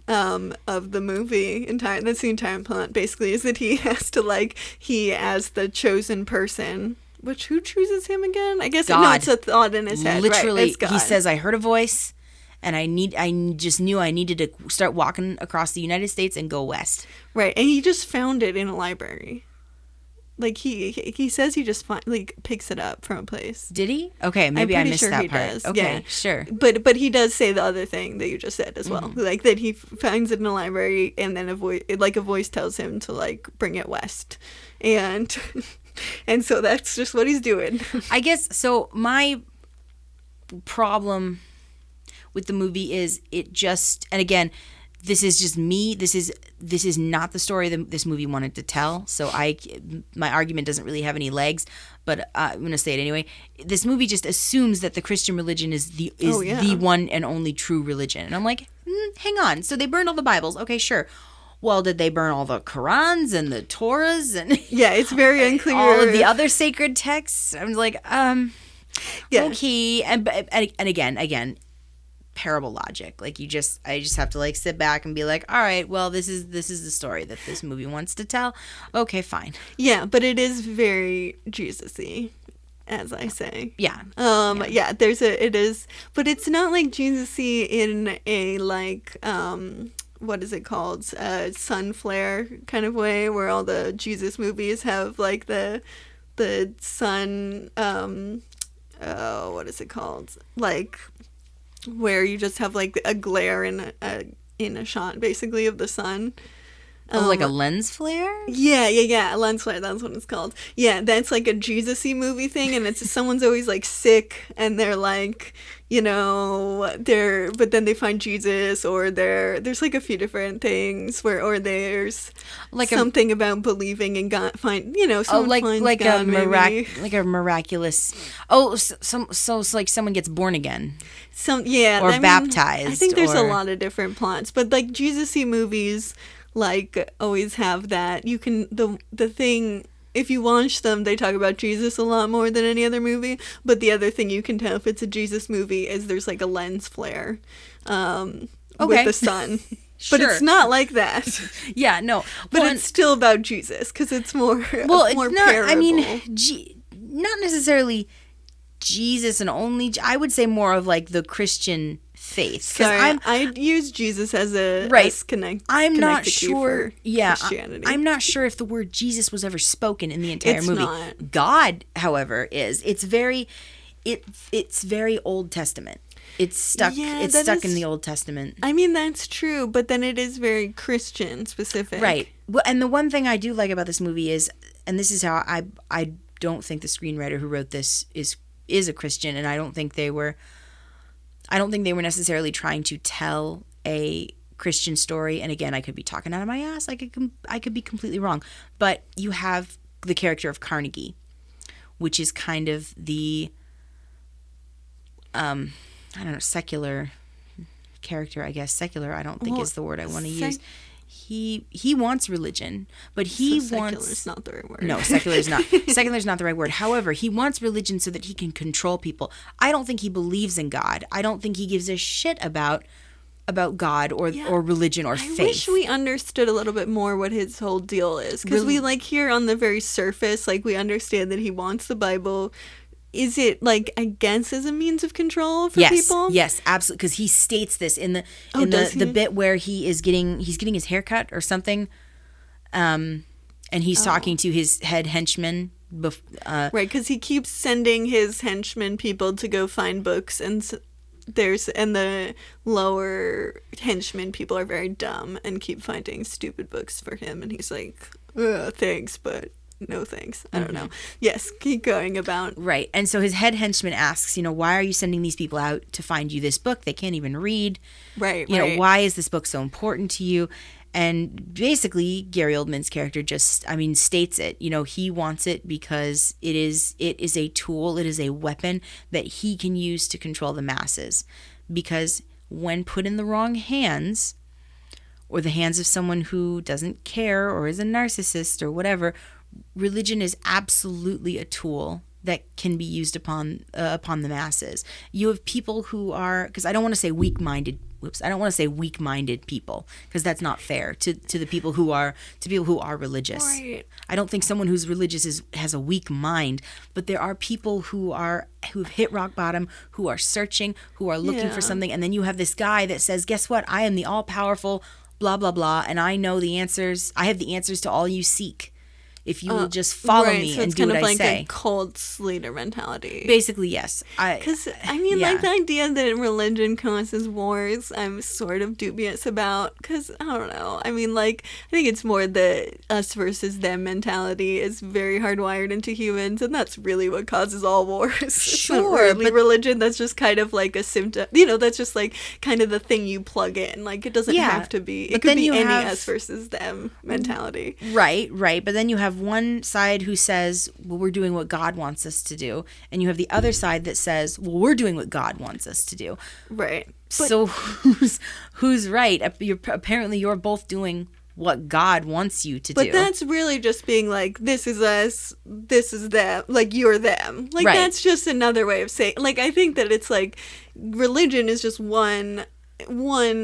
of the movie that's the entire plot basically, is that he has to, like, he as the chosen person, which who chooses him again? I guess no, God. it's a thought in his head. Literally, right? It's God. he says, I heard a voice, and I just knew I needed to start walking across the United States and go west. Right, and he just found it in a library. Like, he says he just picks it up from a place. Did he? Okay, maybe I pretty missed sure that he part. does, Okay, yeah. sure. But he does say the other thing that you just said as well, like that he finds it in a library, and then a voice tells him to, like, bring it west, and and so that's just what he's doing. I guess so. My problem with the movie is it just, and again, this is just me. This is not the story that this movie wanted to tell. So my argument doesn't really have any legs, but I'm going to say it anyway. This movie just assumes that the Christian religion is the one and only true religion. And I'm like, hang on. So they burned all the Bibles. Okay, sure. Well, did they burn all the Qurans and the Torahs and Yeah, it's very unclear. all of the other sacred texts? I'm like, Yeah. okay. And again, parable logic. Like I just have to, like, sit back and be like, all right, well, this is the story that this movie wants to tell. Okay, fine. Yeah, but it is very Jesus-y, as I say. Yeah. Yeah, it is, but it's not like Jesus-y in a, like, what is it called? Sun flare kind of way, where all the Jesus movies have, like, the sun, what is it called? Like, where you just have, like, a glare in a shot, basically, of the sun. Like a lens flare? Yeah, lens flare, that's what it's called. Yeah, that's like a Jesus-y movie thing, and it's someone's always, like, sick, and they're like, you know, but then they find Jesus, or there's like a few different things or there's Like something about believing in God, someone finds like God, a maybe. like a miraculous. Oh, so it's like someone gets born again. Or baptized, I think there's a or- lot of different plots, but, like, Jesus-y movies, like, always have that. You can the thing, if you watch them, they talk about Jesus a lot more than any other movie. But the other thing you can tell if it's a Jesus movie is there's, like, a lens flare with the sun. But Sure. it's not like that. Yeah, no. But Well, it's still about Jesus, because it's more more it's not. parable. I mean, not necessarily Jesus and only. I would say more of, like, the Christian faith. Sorry, I use Jesus as a I'm not sure. Christianity. I'm not sure if the word Jesus was ever spoken in the entire movie. Not. God, however, is. It's very Old Testament. It's stuck. Yeah, it's stuck in the Old Testament. I mean, that's true, but then it is very Christian specific, right? Well, and the one thing I do like about this movie is, and this is how I don't think the screenwriter who wrote this is a Christian, and I don't think they were necessarily trying to tell a Christian story. And again, I could be talking out of my ass. I could be completely wrong. But you have the character of Carnegie, which is kind of the I don't know, secular character, I guess. Secular, I don't think is the word I want to use. He wants religion, but secular is not the right word. No, secular is not. Secular is not the right word. However, he wants religion so that he can control people. I don't think he believes in God. I don't think he gives a shit about God or religion or faith. I wish we understood a little bit more what his whole deal is, because we hear on the very surface, we understand that he wants the Bible. Is it I guess as a means of control for people? Yes, absolutely. Because he states this in the bit where he's getting his hair cut or something, and he's talking to his head henchman. Right, because he keeps sending his henchmen people to go find books, and the lower henchmen people are very dumb and keep finding stupid books for him, and he's like, thanks, but no thanks. I don't know. Yes, keep going about. Right. And so his head henchman asks, why are you sending these people out to find you this book? They can't even read. Right, You know, why is this book so important to you? And basically, Gary Oldman's character states it. He wants it because it is a tool, it is a weapon that he can use to control the masses. Because when put in the wrong hands, or the hands of someone who doesn't care or is a narcissist or whatever, religion is absolutely a tool that can be used upon the masses. You have people who are, because I don't want to say weak-minded. I don't want to say weak-minded people, because that's not fair to the people who are religious. Right. I don't think someone who's religious has a weak mind, but there are people who've hit rock bottom, who are searching, who are looking for something, and then you have this guy that says, "Guess what? I am the all-powerful blah blah blah, and I know the answers. I have the answers to all you seek. If you will just follow me and do what I say." It's kind of like a cult leader mentality. Basically, yes. Because, the idea that religion causes wars, I'm sort of dubious about. Because, I don't know. I think it's more the us versus them mentality is very hardwired into humans. And that's really what causes all wars. Sure. But religion, that's just kind of like a symptom. That's just kind of the thing you plug in. It doesn't have to be. It could be any us versus them mentality. Right. But then you have one side who says, well, we're doing what God wants us to do, and you have the other side that says, well, we're doing what God wants us to do. Right. So who's right? Apparently you're both doing what God wants you to do. But that's really just being this is us, this is them, you're them. Right. That's just another way of saying, I think that it's religion is just one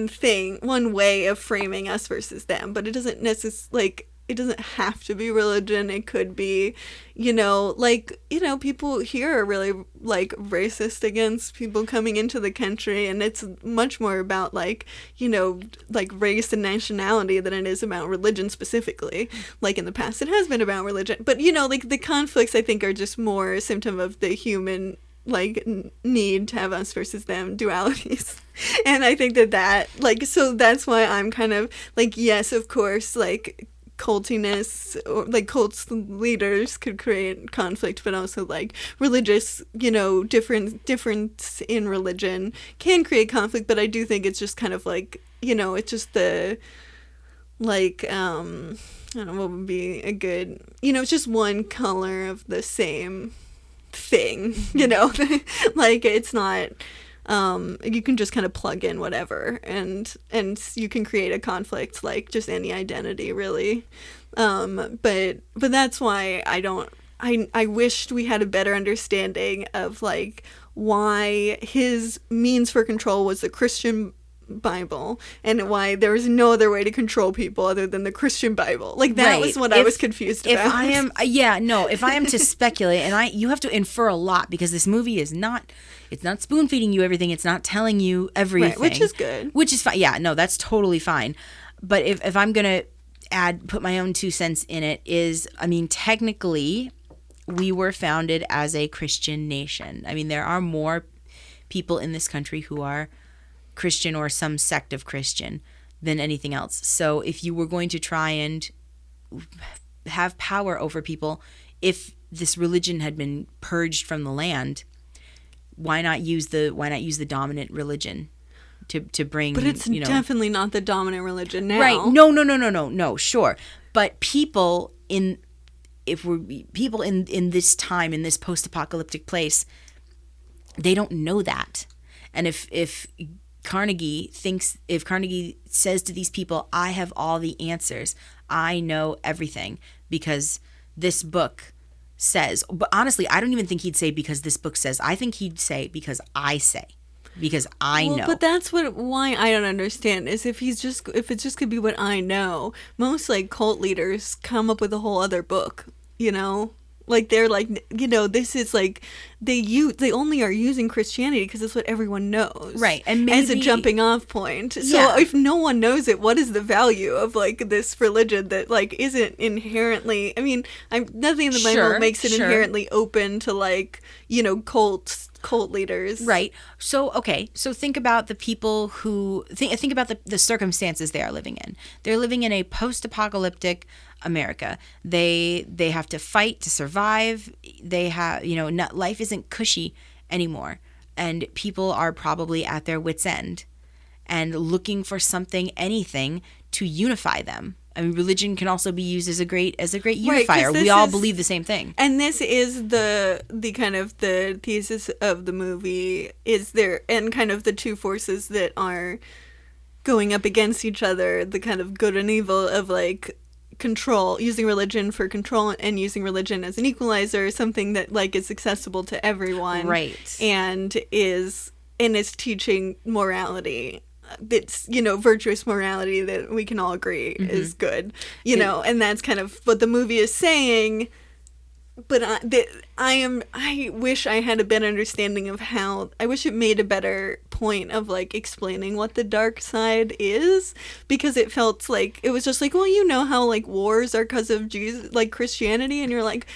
thing, one way of framing us versus them, but it doesn't necessarily, it doesn't have to be religion. It could be, people here are really racist against people coming into the country, and it's much more about race and nationality than it is about religion specifically. In the past, it has been about religion, but the conflicts I think are just more a symptom of the human need to have us versus them dualities. And I think that so that's why I'm kind of yes, of course, cultiness or cult leaders could create conflict, but also religious, difference in religion can create conflict. But I do think it's just kind of it's just the I don't know what would be a good, it's just one color of the same thing, it's not you can just kind of plug in whatever and you can create a conflict just any identity really, but that's why I wished we had a better understanding of why his means for control was the Christian Bible and why there was no other way to control people other than the Christian Bible. Like that Right. was what I was confused about. If I am to speculate, and you have to infer a lot because this movie is not, it's not spoon feeding you everything. It's not telling you everything, Right, which is good. Which is fine. Yeah, no, that's totally fine. But if I'm gonna put my own 2 cents in it, is, I mean, technically, we were founded as a Christian nation. I mean, there are more people in this country who are Christian or some sect of Christian than anything else. So if you were going to try and have power over people, if this religion had been purged from the land, why not use the dominant religion to bring? But it's definitely not the dominant religion now. Right? No. Sure, but people in this time, in this post-apocalyptic place, they don't know that. And if Carnegie says to these people, I have all the answers, I know everything because this book says, but honestly, I don't even think he'd say because this book says. I think he'd say because I say. Because I know. But that's why I don't understand is if it's just could be what I know. Most like cult leaders come up with a whole other book, like they're like, this is like they only are using Christianity because it's what everyone knows, right? And as a jumping off point. So if no one knows it, what is the value of like this religion that like isn't inherently? I mean, nothing in the Bible makes it inherently open to like cult leaders, right? So think about the people who think about the circumstances they are living in. They're living in a post-apocalyptic America. They have to fight to survive. They have life isn't cushy anymore, and people are probably at their wits' end and looking for anything to unify them. I mean, religion can also be used as a great unifier. Right, we all believe the same thing. And this is the kind of the thesis of the movie is there, and kind of the two forces that are going up against each other, the kind of good and evil of like control, using religion for control and using religion as an equalizer, something that like is accessible to everyone. Right. And is teaching morality. That's virtuous morality that we can all agree is good, and that's kind of what the movie is saying. But I wish I had a better understanding of how. I wish it made a better point of like explaining what the dark side is, because it felt like it was just like, well, how like wars are because of Jesus, like Christianity, and you're like,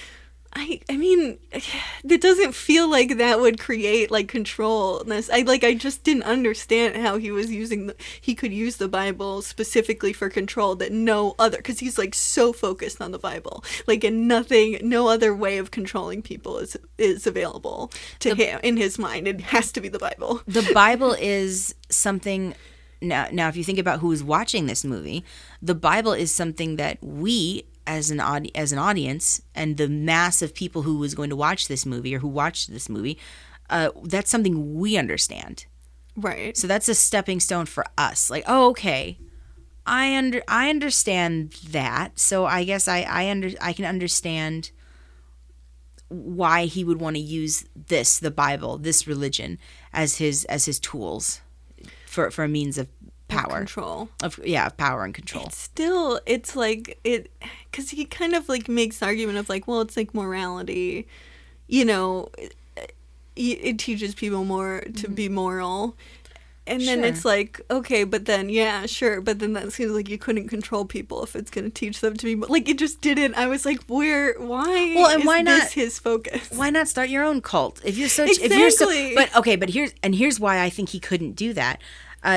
I mean, it doesn't feel like that would create like control. I just didn't understand how he was he could use the Bible specifically for control that no other, because he's like so focused on the Bible, like, and no other way of controlling people is available to him in his mind. It has to be the Bible. The Bible is something. Now, if you think about who is watching this movie, the Bible is something that we, as an audience, and the mass of people who was going to watch this movie or who watched this movie, that's something we understand. Right. So that's a stepping stone for us. Like, oh, okay, I understand that. So I guess I can understand why he would want to use the Bible, this religion, as his tools for a means of power, control, of power and control. It's like it, because he kind of like makes the argument of like, well, it's like morality, it teaches people more to be moral, and then it's like, okay, but then but then that seems like you couldn't control people if it's going to teach them to be like, it just didn't. I was like, why? Well, and why not his focus? Why not start your own cult if you're so exactly? But here's why I think he couldn't do that.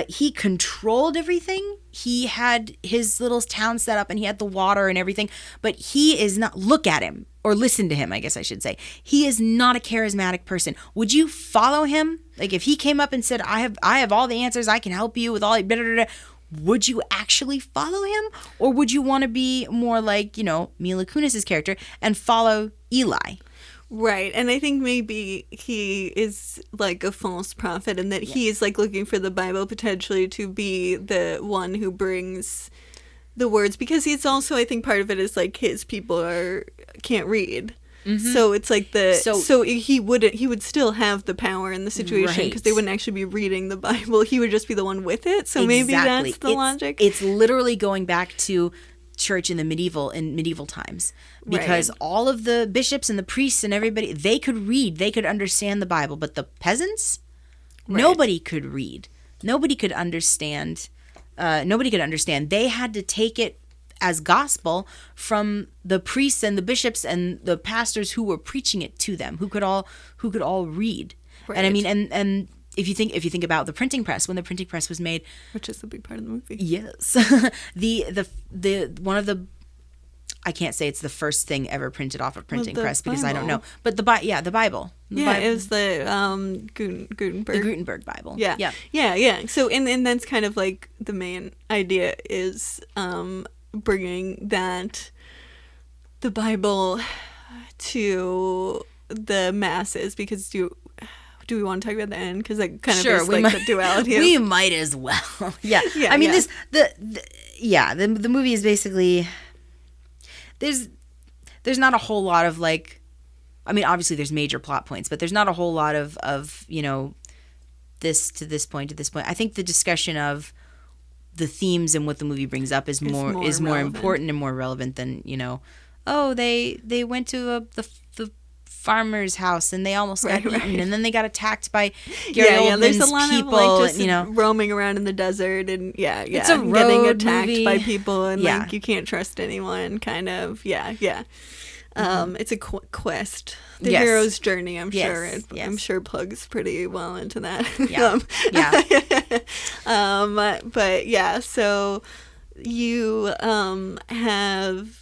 He controlled everything. He had his little town set up and he had the water and everything, but he is not, look at him or listen to him, I guess I should say. He is not a charismatic person. Would you follow him? Like if he came up and said, I have all the answers, I can help you with all, would you actually follow him? Or would you want to be more like, Mila Kunis's character and follow Eli? Right, and I think maybe he is like a false prophet, and that he is like looking for the Bible potentially to be the one who brings the words, because he's also, I think part of it is like his people can't read. So it's like So- he would still have the power in the situation because they Right. wouldn't actually be reading the Bible. He would just be the one with it. So maybe that's the logic. It's literally going back to church in medieval times, because Right. all of the bishops and the priests and everybody, they could read, they could understand the Bible, but the peasants, nobody could read, nobody could understand. They had to take it as gospel from the priests and the bishops and the pastors who were preaching it to them, who could all read. And I Right. mean, and if you think about the printing press, when the printing press was made, Which is the big part of the movie. yes, the one of the, I can't say it's the first thing ever printed off a printing the press because I don't Bible. know, but the Bible. Yeah, it was the Gutenberg. the Gutenberg Bible. Yeah. So, and that's kind of like the main idea is bringing the Bible to the masses, because do we want to talk about the end? Because that kind of is like the duality of... We might as well. Yeah. Yeah, I mean, yeah. the movie is basically, there's not a whole lot of like, I mean, obviously there's major plot points, but there's not a whole lot of this to this point to this point. I think the discussion of the themes and what the movie brings up is more relevant. important and more relevant than, they went to the farmer's house and they almost got eaten, and then they got attacked by Gary Oldman's there's a lot people, of like just roaming around in the desert and It's a getting road attacked movie. by people and Yeah. like you can't trust anyone, kind of. It's a quest, the Yes. hero's journey. I'm Yes, sure yes. I'm sure plugs pretty well into that. Yeah. But yeah, so you have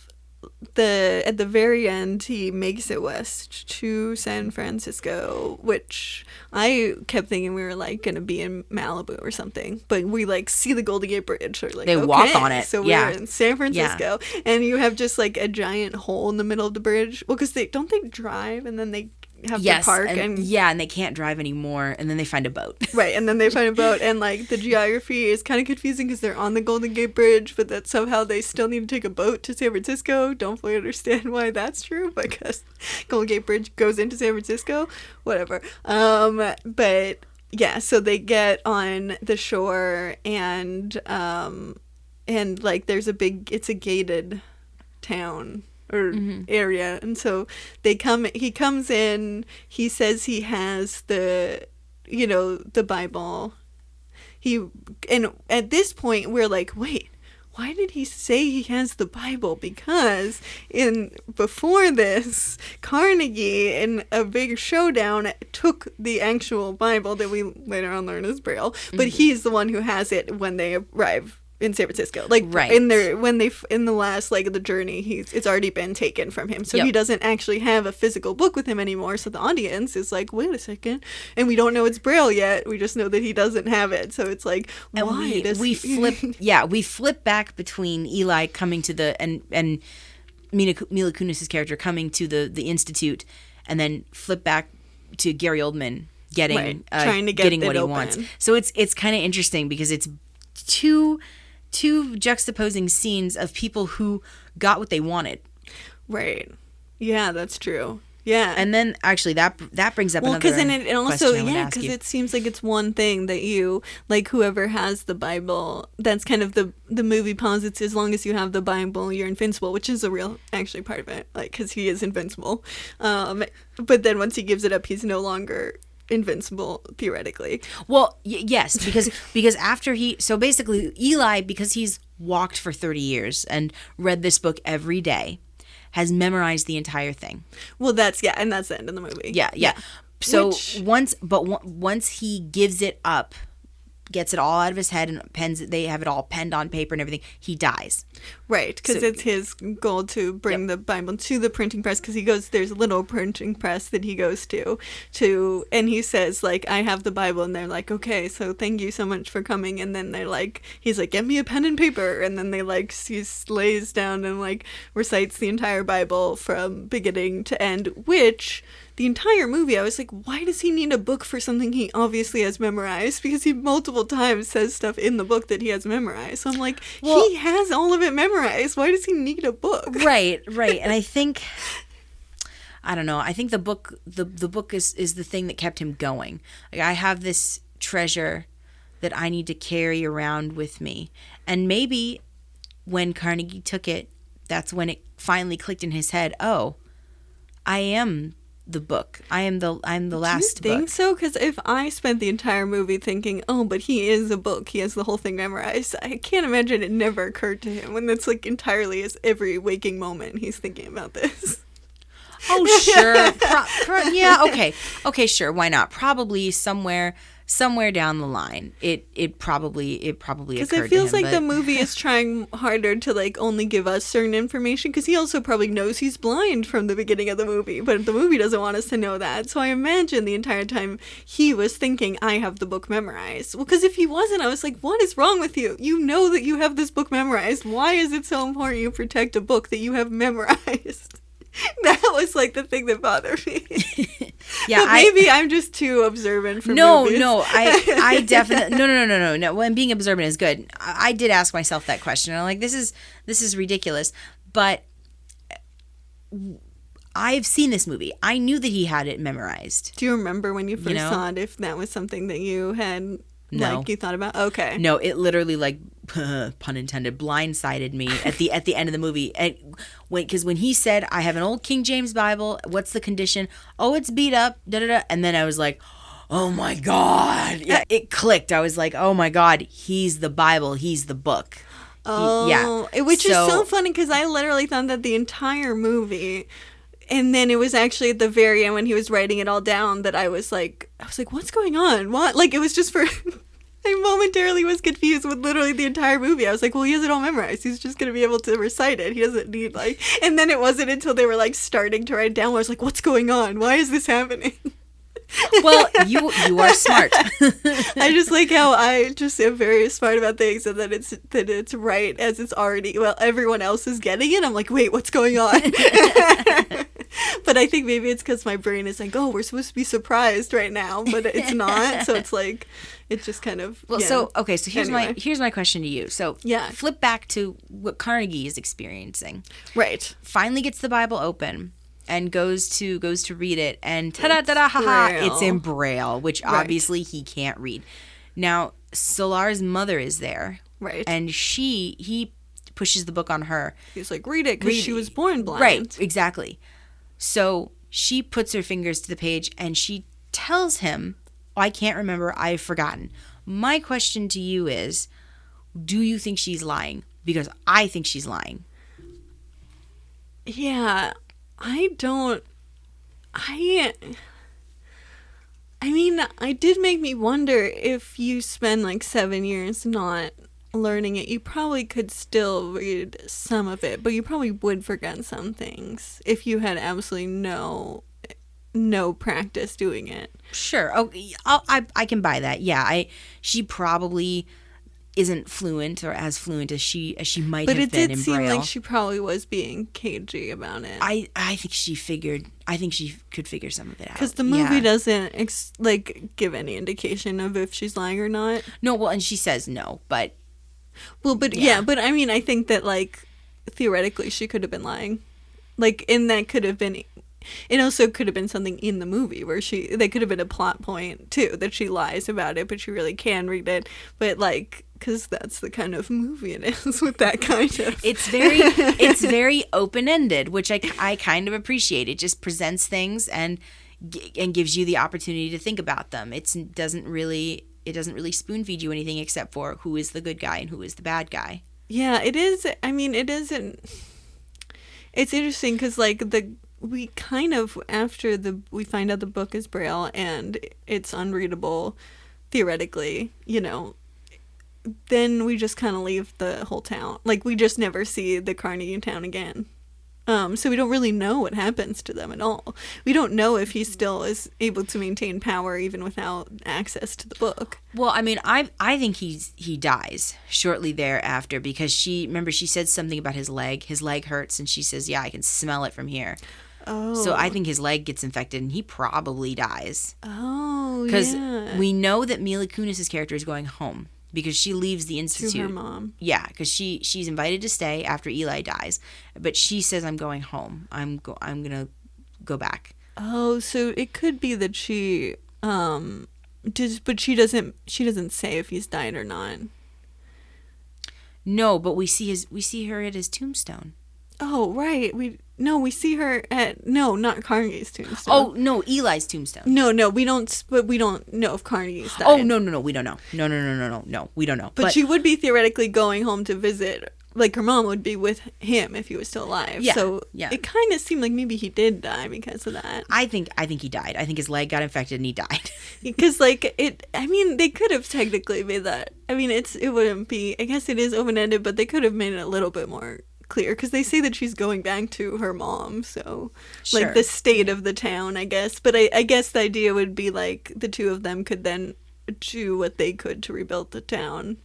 at the very end, he makes it west to San Francisco, which I kept thinking we were like gonna be in Malibu or something, but we like see the Golden Gate Bridge. Or, like, They walk on it. So Yeah. we're in San Francisco, and you have just like a giant hole in the middle of the bridge. Well, because they drive and then they have to park and they can't drive anymore, and then they find a boat. right, and then they find a boat, and like the geography is kind of confusing because they're on the Golden Gate Bridge, but that somehow they still need to take a boat to San Francisco. Don't fully understand why that's true, because Golden Gate Bridge goes into San Francisco. Whatever. But yeah, so they get on the shore, and like there's it's a gated town or area, and so he comes in, he says he has the Bible, and at this point we're like, wait, why did he say he has the Bible? Because before this, Carnegie in a big showdown took the actual Bible that we later on learn is Braille, but he's the one who has it when they arrive in San Francisco, like Right. in the last leg of the journey, it's already been taken from him, so Yep. he doesn't actually have a physical book with him anymore. So the audience is like, wait a second, and we don't know it's Braille yet. We just know that he doesn't have it. So it's like, And why does we flip back between Eli coming to and Mila Kunis's character coming to the institute, and then flip back to Gary Oldman getting trying to get getting it what he open. wants. So it's kind of interesting because it's two juxtaposing scenes of people who got what they wanted. Right. Yeah, that's true. Yeah. And then actually that brings up another because then it also, question I would ask because you. it seems like it's one thing that you, like, whoever has the Bible, that's kind of the movie posits, as long as you have the Bible, you're invincible, which is a real, actually, part of it, like, because he is invincible. But then once he gives it up, he's no longer invincible, theoretically. Well, yes, because after so basically Eli, because he's walked for 30 years and read this book every day, has memorized the entire thing. Well, that's the end of the movie. Yeah. So Which- once he gives it up, gets it all out of his head and they have it all penned on paper and everything, he dies. Right, because So- it's his goal to bring the Bible to the printing press, because there's a little printing press that he goes to, and he says, like, I have the Bible, and they're like, okay, so thank you so much for coming, and then they're like, he's like, get me a pen and paper, and then he lays down and, like, recites the entire Bible from beginning to end, which... The entire movie, I was like, why does he need a book for something he obviously has memorized? Because he multiple times says stuff in the book that he has memorized. So I'm like, he has all of it memorized. Why does he need a book? Right. And I think I don't know. I think the book is the thing that kept him going. Like, I have this treasure that I need to carry around with me. And maybe when Carnegie took it, that's when it finally clicked in his head. Oh, I am the book. I'm the last book. Do you think so? Because if I spent the entire movie thinking, oh, but he is a book, he has the whole thing memorized, I can't imagine it never occurred to him when that's like entirely his every waking moment he's thinking about this. Oh, sure. Yeah, okay. Okay, sure. Why not? Probably somewhere down the line, it probably occurred to him. Because it feels like the movie is trying harder to like only give us certain information, because he also probably knows he's blind from the beginning of the movie, but the movie doesn't want us to know that. So I imagine the entire time he was thinking, I have the book memorized. Well, because if he wasn't, I was like, what is wrong with you? You know that you have this book memorized. Why is it so important you protect a book that you have memorized? That was like the thing that bothered me. Yeah, but maybe I'm just too observant for movies. No, I definitely no. When being observant is good. I did ask myself that question. I'm like, this is ridiculous. But I've seen this movie. I knew that he had it memorized. Do you remember when you first saw it, if that was something that you had like you thought about? Okay. No, it literally, like, pun intended, blindsided me at the end of the movie. Because when he said, I have an old King James Bible, what's the condition? Oh, it's beat up, da-da-da. And then I was like, oh my God. Yeah, it clicked. I was like, oh my God, he's the Bible, he's the book. Which is so funny, because I literally thought that the entire movie, and then it was actually at the very end when he was writing it all down that I was like, what's going on? What? Like, it was just for... I momentarily was confused with literally the entire movie. I was like, well, he has it all memorized. He's just going to be able to recite it. He doesn't need, like... And then it wasn't until they were, like, starting to write down where I was like, what's going on? Why is this happening? Well, you are smart. I just like how I just am very smart about things, and that it's right as it's already... Well, everyone else is getting it. I'm like, wait, what's going on? But I think maybe it's because my brain is like, oh, we're supposed to be surprised right now, but it's not. So it's like... It just kind of... Well, so here's my question to you. So yeah, flip back to what Carnegie is experiencing. Right. Finally gets the Bible open and goes to read it, and it's in Braille, which obviously he can't read. Now, Solar's mother is there. Right. And he pushes the book on her. He's like, read it, because she was born blind. Right, exactly. So she puts her fingers to the page and she tells him, I can't remember, I've forgotten. My question to you is, do you think she's lying? Because I think she's lying. Yeah, I don't... I mean, it did make me wonder, if you spend like 7 years not learning it, you probably could still read some of it, but you probably would forget some things if you had absolutely no practice doing it. Sure. Oh, I can buy that. Yeah, she probably isn't fluent, or as fluent as she might have been in Braille. But it did seem like she probably was being cagey about it. I think she could figure some of it out. Because the movie doesn't give any indication of if she's lying or not. No, well, and she says no, but... Well, but yeah, but I mean, I think that, like, theoretically she could have been lying. Like, and that could have been... It also could have been something in the movie where they could have been a plot point too, that she lies about it, but she really can read it. But like, because that's the kind of movie it is with that kind of... It's very open-ended, which I kind of appreciate. It just presents things and gives you the opportunity to think about them. It doesn't really spoon feed you anything except for who is the good guy and who is the bad guy. Yeah, it is. I mean, it isn't... It's interesting because like we kind of, after we find out the book is Braille and it's unreadable theoretically, then we just kind of leave the whole town. Like, we just never see the Carnegie town again. So we don't really know what happens to them at all. We don't know if he still is able to maintain power even without access to the book. Well, I mean, I think he dies shortly thereafter, because she said something about his leg. His leg hurts, and she says, yeah, I can smell it from here. Oh. So I think his leg gets infected, and he probably dies. Oh, yeah. Because we know that Mila Kunis' character is going home, because she leaves the institute. To her mom. Yeah, because she's invited to stay after Eli dies, but she says, I'm going home. I'm gonna go back. Oh, so it could be that she but she doesn't say if he's died or not. No, but we see her at his tombstone. Oh, right. We see her at not Carnegie's tombstone. Oh, no, Eli's tombstone. No, we don't know if Carnegie's died. Oh, no, we don't know. No, we don't know. But she would be theoretically going home to visit. Like, her mom would be with him if he was still alive. Yeah, So yeah. it kind of seemed like maybe he did die because of that. I think he died. I think his leg got infected and he died. Because, like, they could have technically made that. I mean, it wouldn't be, I guess it is open-ended, but they could have made it a little bit more clear. Because they say that she's going back to her mom, so, Sure. like, the state of the town, I guess. But I guess the idea would be, like, the two of them could then do what they could to rebuild the town.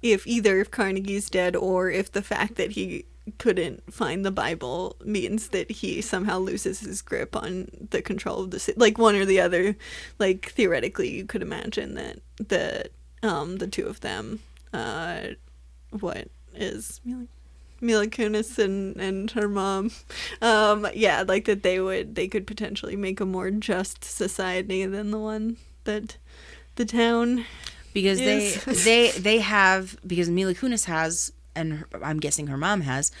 If Carnegie's dead, or if the fact that he couldn't find the Bible means that he somehow loses his grip on the control of the city, like one or the other. Like, theoretically, you could imagine that the two of them, what is Mila Kunis and her mom, like that they could potentially make a more just society than the one that the town. Because Yes. they have, because Mila Kunis has, and I'm guessing her mom has,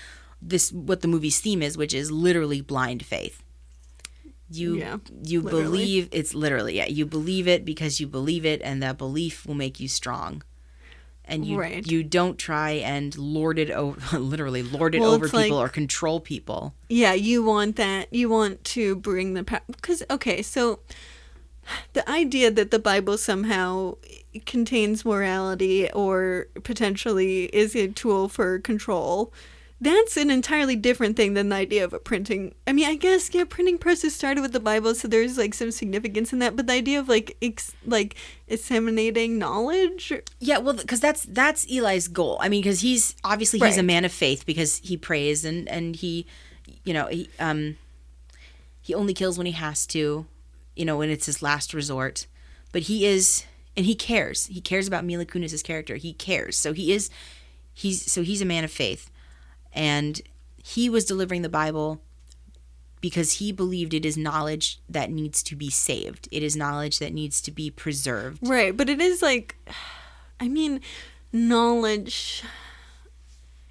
this, what the movie's theme is, which is literally blind faith. You literally. believe, it's literally, you believe it because you believe it, and that belief will make you strong. And you don't try and lord it over, literally lord it over people, or control people. Yeah, you want that. You want to bring the power. Because, okay, so the idea that the Bible somehow contains morality or potentially is a tool for control, that's an entirely different thing than the idea of a printing. I mean, I guess, printing presses started with the Bible, so there's, like, some significance in that. But the idea of, like, disseminating knowledge. Yeah, well, because that's Eli's goal. I mean, because he's a man of faith, because he prays and he, he only kills when he has to, when it's his last resort. But he is, and he cares. He cares about Mila Kunis' character. He cares. So he's a man of faith. And he was delivering the Bible because he believed it is knowledge that needs to be saved. It is knowledge that needs to be preserved. Right, but it is, like, I mean, knowledge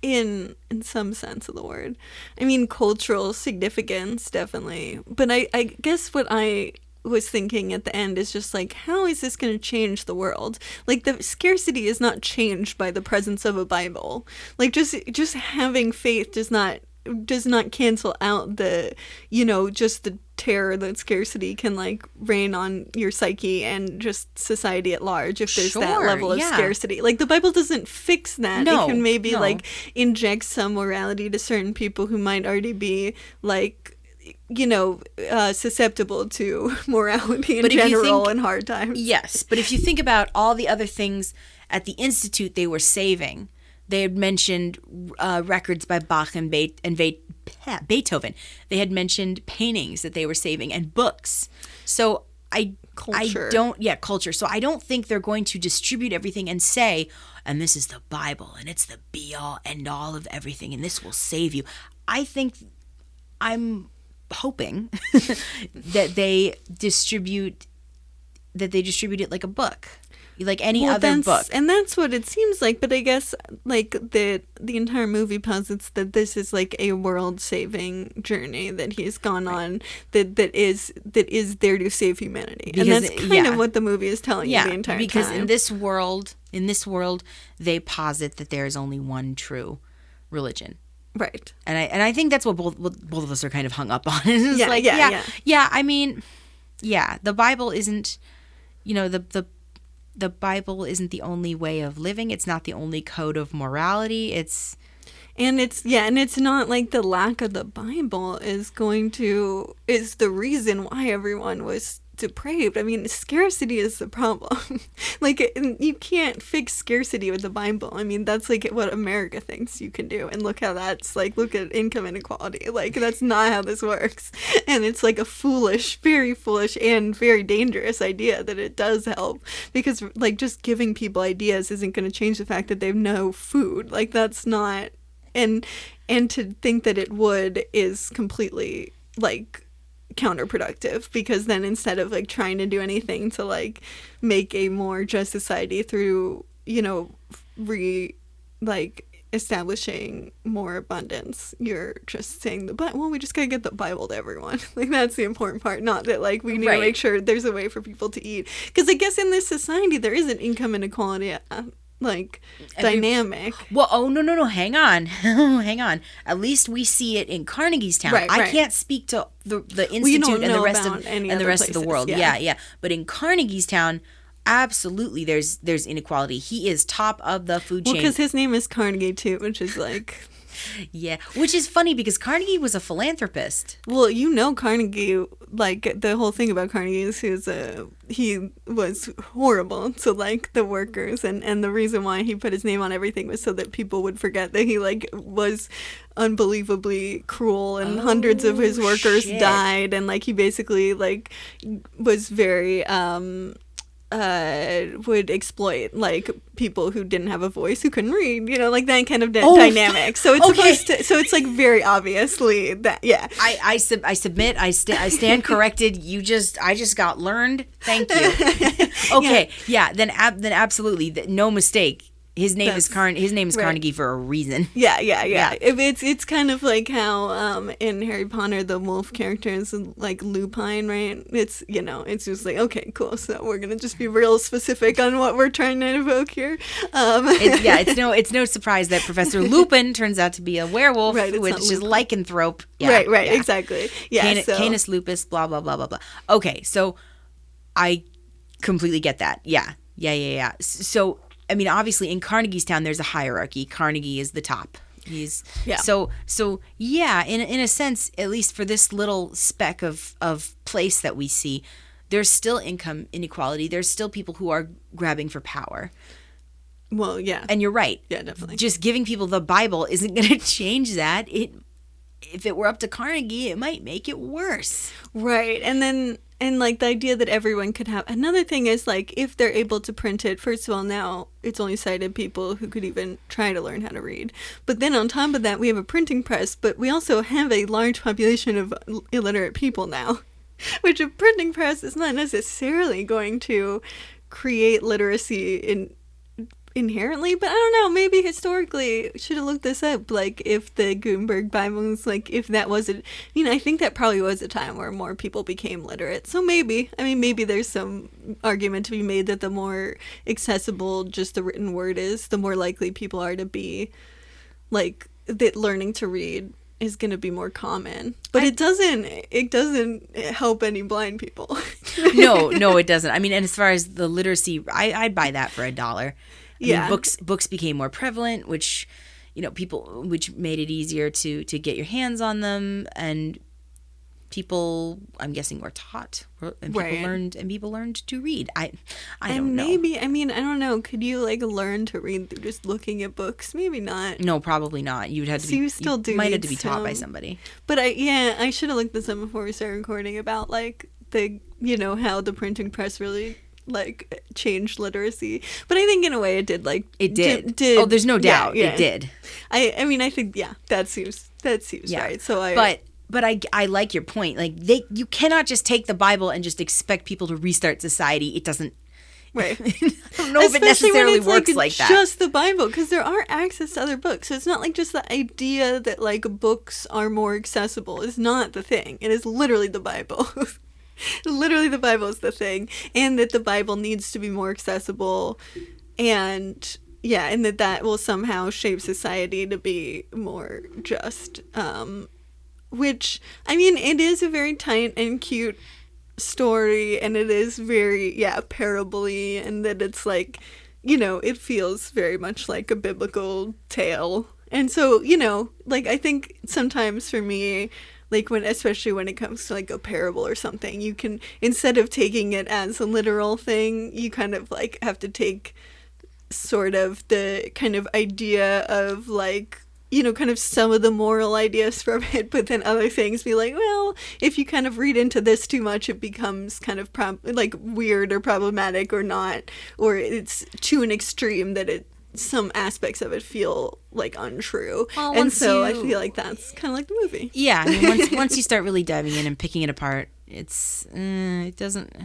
in some sense of the word. I mean, cultural significance, definitely. But I guess what I was thinking at the end is just, like, how is this going to change the world? Like, the scarcity is not changed by the presence of a Bible. Like, just having faith does not cancel out the, just the terror that scarcity can, like, reign on your psyche and just society at large if there's that level of scarcity. Like, the Bible doesn't fix that. It can maybe like inject some morality to certain people who might already be, like, susceptible to morality in general in hard times. Yes, but if you think about all the other things at the Institute they were saving, they had mentioned records by Bach and Beethoven. They had mentioned paintings that they were saving and books. So culture. So I don't think they're going to distribute everything and say, and this is the Bible, and it's the be-all, end-all of everything, and this will save you. I'm hoping that they distribute it like a book, like any other book. And that's what it seems like. But I guess, like, the entire movie posits that this is, like, a world-saving journey that he's gone on that is there to save humanity. And that's kind of what the movie is telling you the entire time. Because in this world, they posit that there is only one true religion. Right. And I think that's what both of us are kind of hung up on. I mean, the Bible isn't, the Bible isn't the only way of living. It's not the only code of morality. It's not like the lack of the Bible is the reason why everyone was depraved. I mean, scarcity is the problem. Like, you can't fix scarcity with the Bible. I mean, that's, like, what America thinks you can do. And look how that's, like, look at income inequality. Like, that's not how this works. And it's, like, a very foolish and very dangerous idea that it does help. Because, like, just giving people ideas isn't going to change the fact that they have no food. Like, that's not... And to think that it would is completely, like... counterproductive, because then instead of like trying to do anything to like make a more just society through, you know, like establishing more abundance, you're just saying we just gotta get the Bible to everyone. Like, that's the important part, not that like we need to make sure there's a way for people to eat, because I guess in this society there is an income inequality dynamic. No, hang on. Hang on. At least we see it in Carnegie's Town. I can't speak to the Institute and the rest of the world. Yeah. But in Carnegie's Town, absolutely there's inequality. He is top of the food chain. Well, because his name is Carnegie too, which is like yeah, which is funny because Carnegie was a philanthropist. Well, you know, Carnegie, like the whole thing about Carnegie is he was horrible to like the workers, and the reason why he put his name on everything was so that people would forget that he like was unbelievably cruel, and hundreds of his workers died, and like he basically like was very would exploit like people who didn't have a voice, who couldn't read, you know, like that kind of dynamic. So it's supposed to, so it's like very obviously that I submit, I stand corrected. I just got learned. Thank you. Okay, then absolutely, no mistake. His name is Carnegie for a reason. Yeah. It's kind of like how in Harry Potter the wolf character is like Lupine, right? It's, you know, it's just like, okay, cool. So we're gonna just be real specific on what we're trying to evoke here. It's no surprise that Professor Lupin turns out to be a werewolf, which is lycanthrope. Yeah, right, exactly. Yeah, Canis lupus, blah blah blah blah blah. Okay, so I completely get that. Yeah. So, I mean, obviously, in Carnegie's Town, there's a hierarchy. Carnegie is the top. So in a sense, at least for this little speck of place that we see, there's still income inequality. There's still people who are grabbing for power. Well, yeah. And you're right. Yeah, definitely. Just giving people the Bible isn't going to change that. If it were up to Carnegie, it might make it worse. Right. And like the idea that everyone could have, another thing is like, if they're able to print it, first of all, now it's only cited people who could even try to learn how to read. But then on top of that, we have a printing press, but we also have a large population of illiterate people now, which a printing press is not necessarily going to create literacy inherently, but I don't know, maybe historically, should have looked this up, like if the Gutenberg Bibles, like if that was I think that probably was a time where more people became literate. So maybe there's some argument to be made that the more accessible just the written word is, the more likely people are to be like that learning to read is going to be more common. But it doesn't help any blind people. No, it doesn't. I mean, and as far as the literacy, I'd buy that for $1. I mean, books became more prevalent, which, you know, which made it easier to get your hands on them, and people, I'm guessing, were taught, and people learned to read. I don't know. Maybe, I mean, I don't know. Could you like learn to read through just looking at books? Maybe not. No, probably not. You'd have to. So you might have to be taught by somebody. But I should have looked this up before we started recording about like the, you know, how the printing press really like changed literacy. But I think in a way it did. Oh, there's no doubt it did. I mean, I think that seems right. So But I like your point. Like you cannot just take the Bible and just expect people to restart society. It doesn't. Right. I don't know if it necessarily works like that. Just the Bible, because there are access to other books. So it's not like just the idea that like books are more accessible is not the thing. It is literally the Bible. Literally the Bible is the thing, and that the Bible needs to be more accessible, and that will somehow shape society to be more just. Which, I mean, it is a very tight and cute story, and it is very, parable-y, and that it's like, you know, it feels very much like a biblical tale. And so, you know, like, I think sometimes for me, like especially when it comes to like a parable or something, you can, instead of taking it as a literal thing, you kind of like have to take sort of the kind of idea of like, you know, kind of some of the moral ideas from it, but then other things be like, well, if you kind of read into this too much, it becomes kind of like weird or problematic or not, or it's to an extreme that it some aspects of it feel like untrue. Well, and once so I you- feel like that's kind of like the movie. Yeah, I mean, once you start really diving in and picking it apart, it doesn't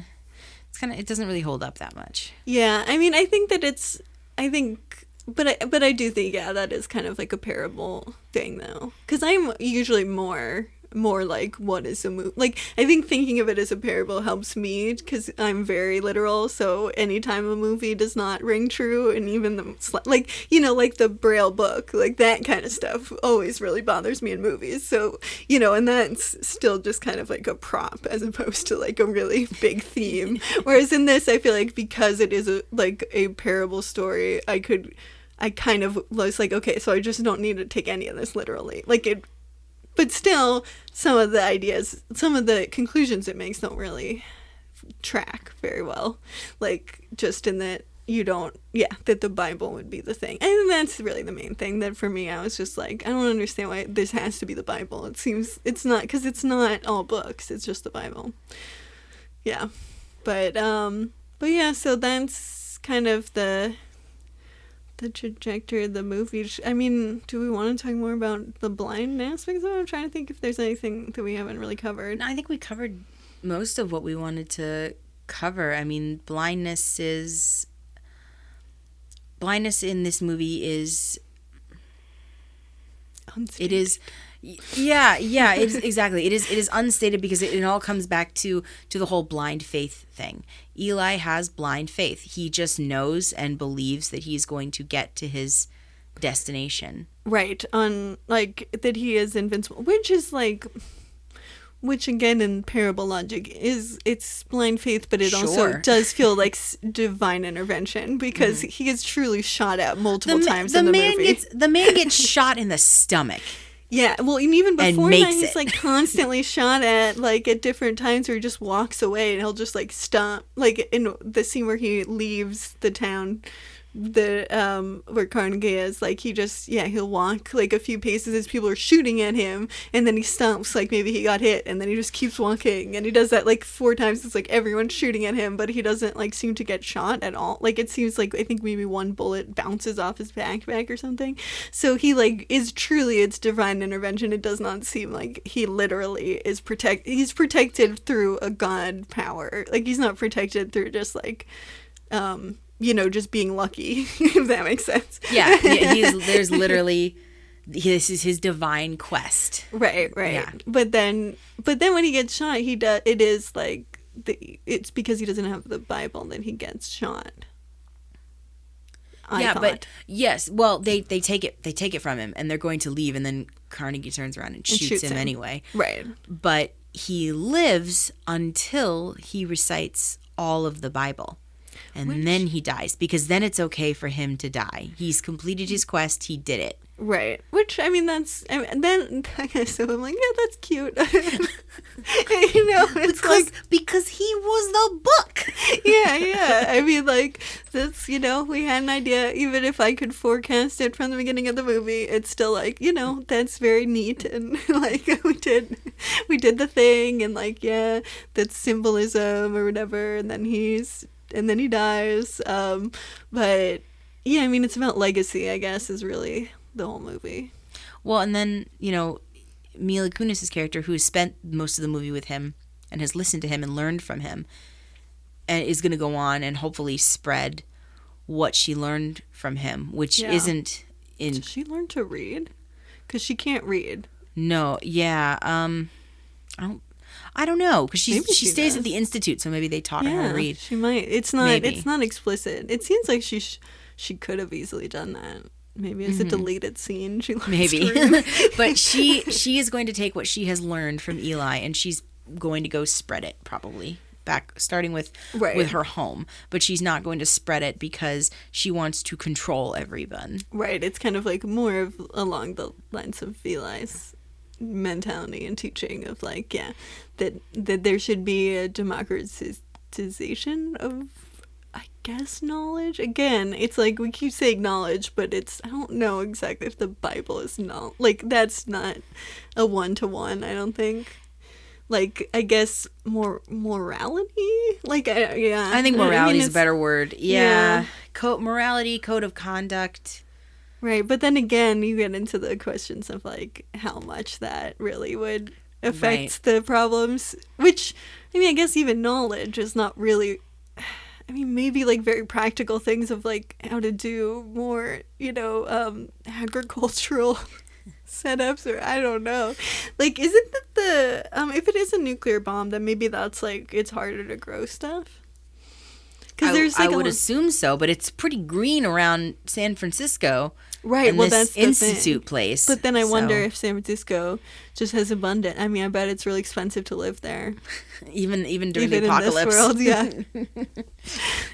really hold up that much. Yeah, I mean, I think, but I do think, yeah, that is kind of like a parable thing, though, because I'm usually more like, what is a movie? Like, I think thinking of it as a parable helps me because I'm very literal. So anytime a movie does not ring true, and even like the Braille book, like that kind of stuff always really bothers me in movies. So and that's still just kind of like a prop as opposed to like a really big theme. Whereas in this, I feel like because it is a parable story, I kind of was like, okay, so I just don't need to take any of this literally. But still, some of the conclusions it makes don't really track very well. Like, just in that that the Bible would be the thing. And that's really the main thing that for me, I was just like, I don't understand why this has to be the Bible. It seems it's not, because it's not all books. It's just the Bible. Yeah. But yeah, so that's kind of the trajectory of the movie. I mean, do we want to talk more about the blind aspects of it? I'm trying to think if there's anything that we haven't really covered. No, I think we covered most of what we wanted to cover. I mean, blindness in this movie is Unstated. It is, yeah, it's exactly. It is unstated because it all comes back to the whole blind faith thing. Eli has blind faith. He just knows and believes that he's going to get to his destination. Right, on like that he is invincible, which again in parable logic it's blind faith, but it also Sure. does feel like divine intervention because he is truly shot at multiple times the in the man movie. the man gets shot in the stomach. Yeah, well, and even before that, makes he's it. like constantly shot at, like at different times where he just walks away and he'll just like stop. Like in the scene where he leaves the town, where Carnegie is, like he'll walk like a few paces as people are shooting at him, and then he stops, like maybe he got hit, and then he just keeps walking, and he does that like 4 times. It's like everyone's shooting at him, but he doesn't like seem to get shot at all. Like it seems like I think maybe one bullet bounces off his backpack or something. So he like is truly, it's divine intervention. It does not seem like he literally is he's protected through a god power. Like he's not protected through just like just being lucky, if that makes sense. Yeah, there's literally, this is his divine quest. Right. Yeah. But then when he gets shot, it is like it's because he doesn't have the Bible that he gets shot. I thought. But yes, well, they take it from him, and they're going to leave, and then Carnegie turns around and shoots him anyway. Right. But he lives until he recites all of the Bible. And then he dies, because then it's okay for him to die. He's completed his quest. He did it. Right. Which, I mean, so I'm like, yeah, that's cute. It's because he was the book. yeah. I mean, like, that's, we had an idea. Even if I could forecast it from the beginning of the movie, it's still like, that's very neat. And like, we did the thing, and like, yeah, that's symbolism or whatever. And then he dies. But yeah, I mean, it's about legacy, I guess, is really the whole movie. Well, and then, Mila Kunis' character, who has spent most of the movie with him and has listened to him and learned from him, and is going to go on and hopefully spread what she learned from him, which isn't in... Did she learn to read? Because she can't read. No, yeah. I don't know, because she stays does. at the Institute, so maybe they taught her how to read. She might. It's not. Maybe. It's not explicit. It seems like she could have easily done that. Maybe it's a deleted scene. She learns Maybe. to read. But she is going to take what she has learned from Eli, and she's going to go spread it, probably, starting with her home. But she's not going to spread it because she wants to control everyone. Right. It's kind of like more of along the lines of Eli's mentality and teaching of like, yeah, that there should be a democratization of, I guess, knowledge. Again, it's like we keep saying knowledge, but I don't know exactly if the Bible is that's not a 1-to-1, I don't think. like, I guess morality, like, yeah, I think morality is a it's- better word. Yeah. Morality, code of conduct. right. But then again, you get into the questions of like how much that really would affect Right. the problems, which, I mean, I guess even knowledge is not really, I mean, maybe like very practical things of like how to do more, agricultural setups, or I don't know. Like, isn't that if it is a nuclear bomb, then maybe that's like it's harder to grow stuff. Because there's like I would assume so, but it's pretty green around San Francisco. right. And Well, this that's the institute thing. place. But then I wonder so if San Francisco just has abundant. I mean, I bet it's really expensive to live there. even during Even the apocalypse. in this world, yeah.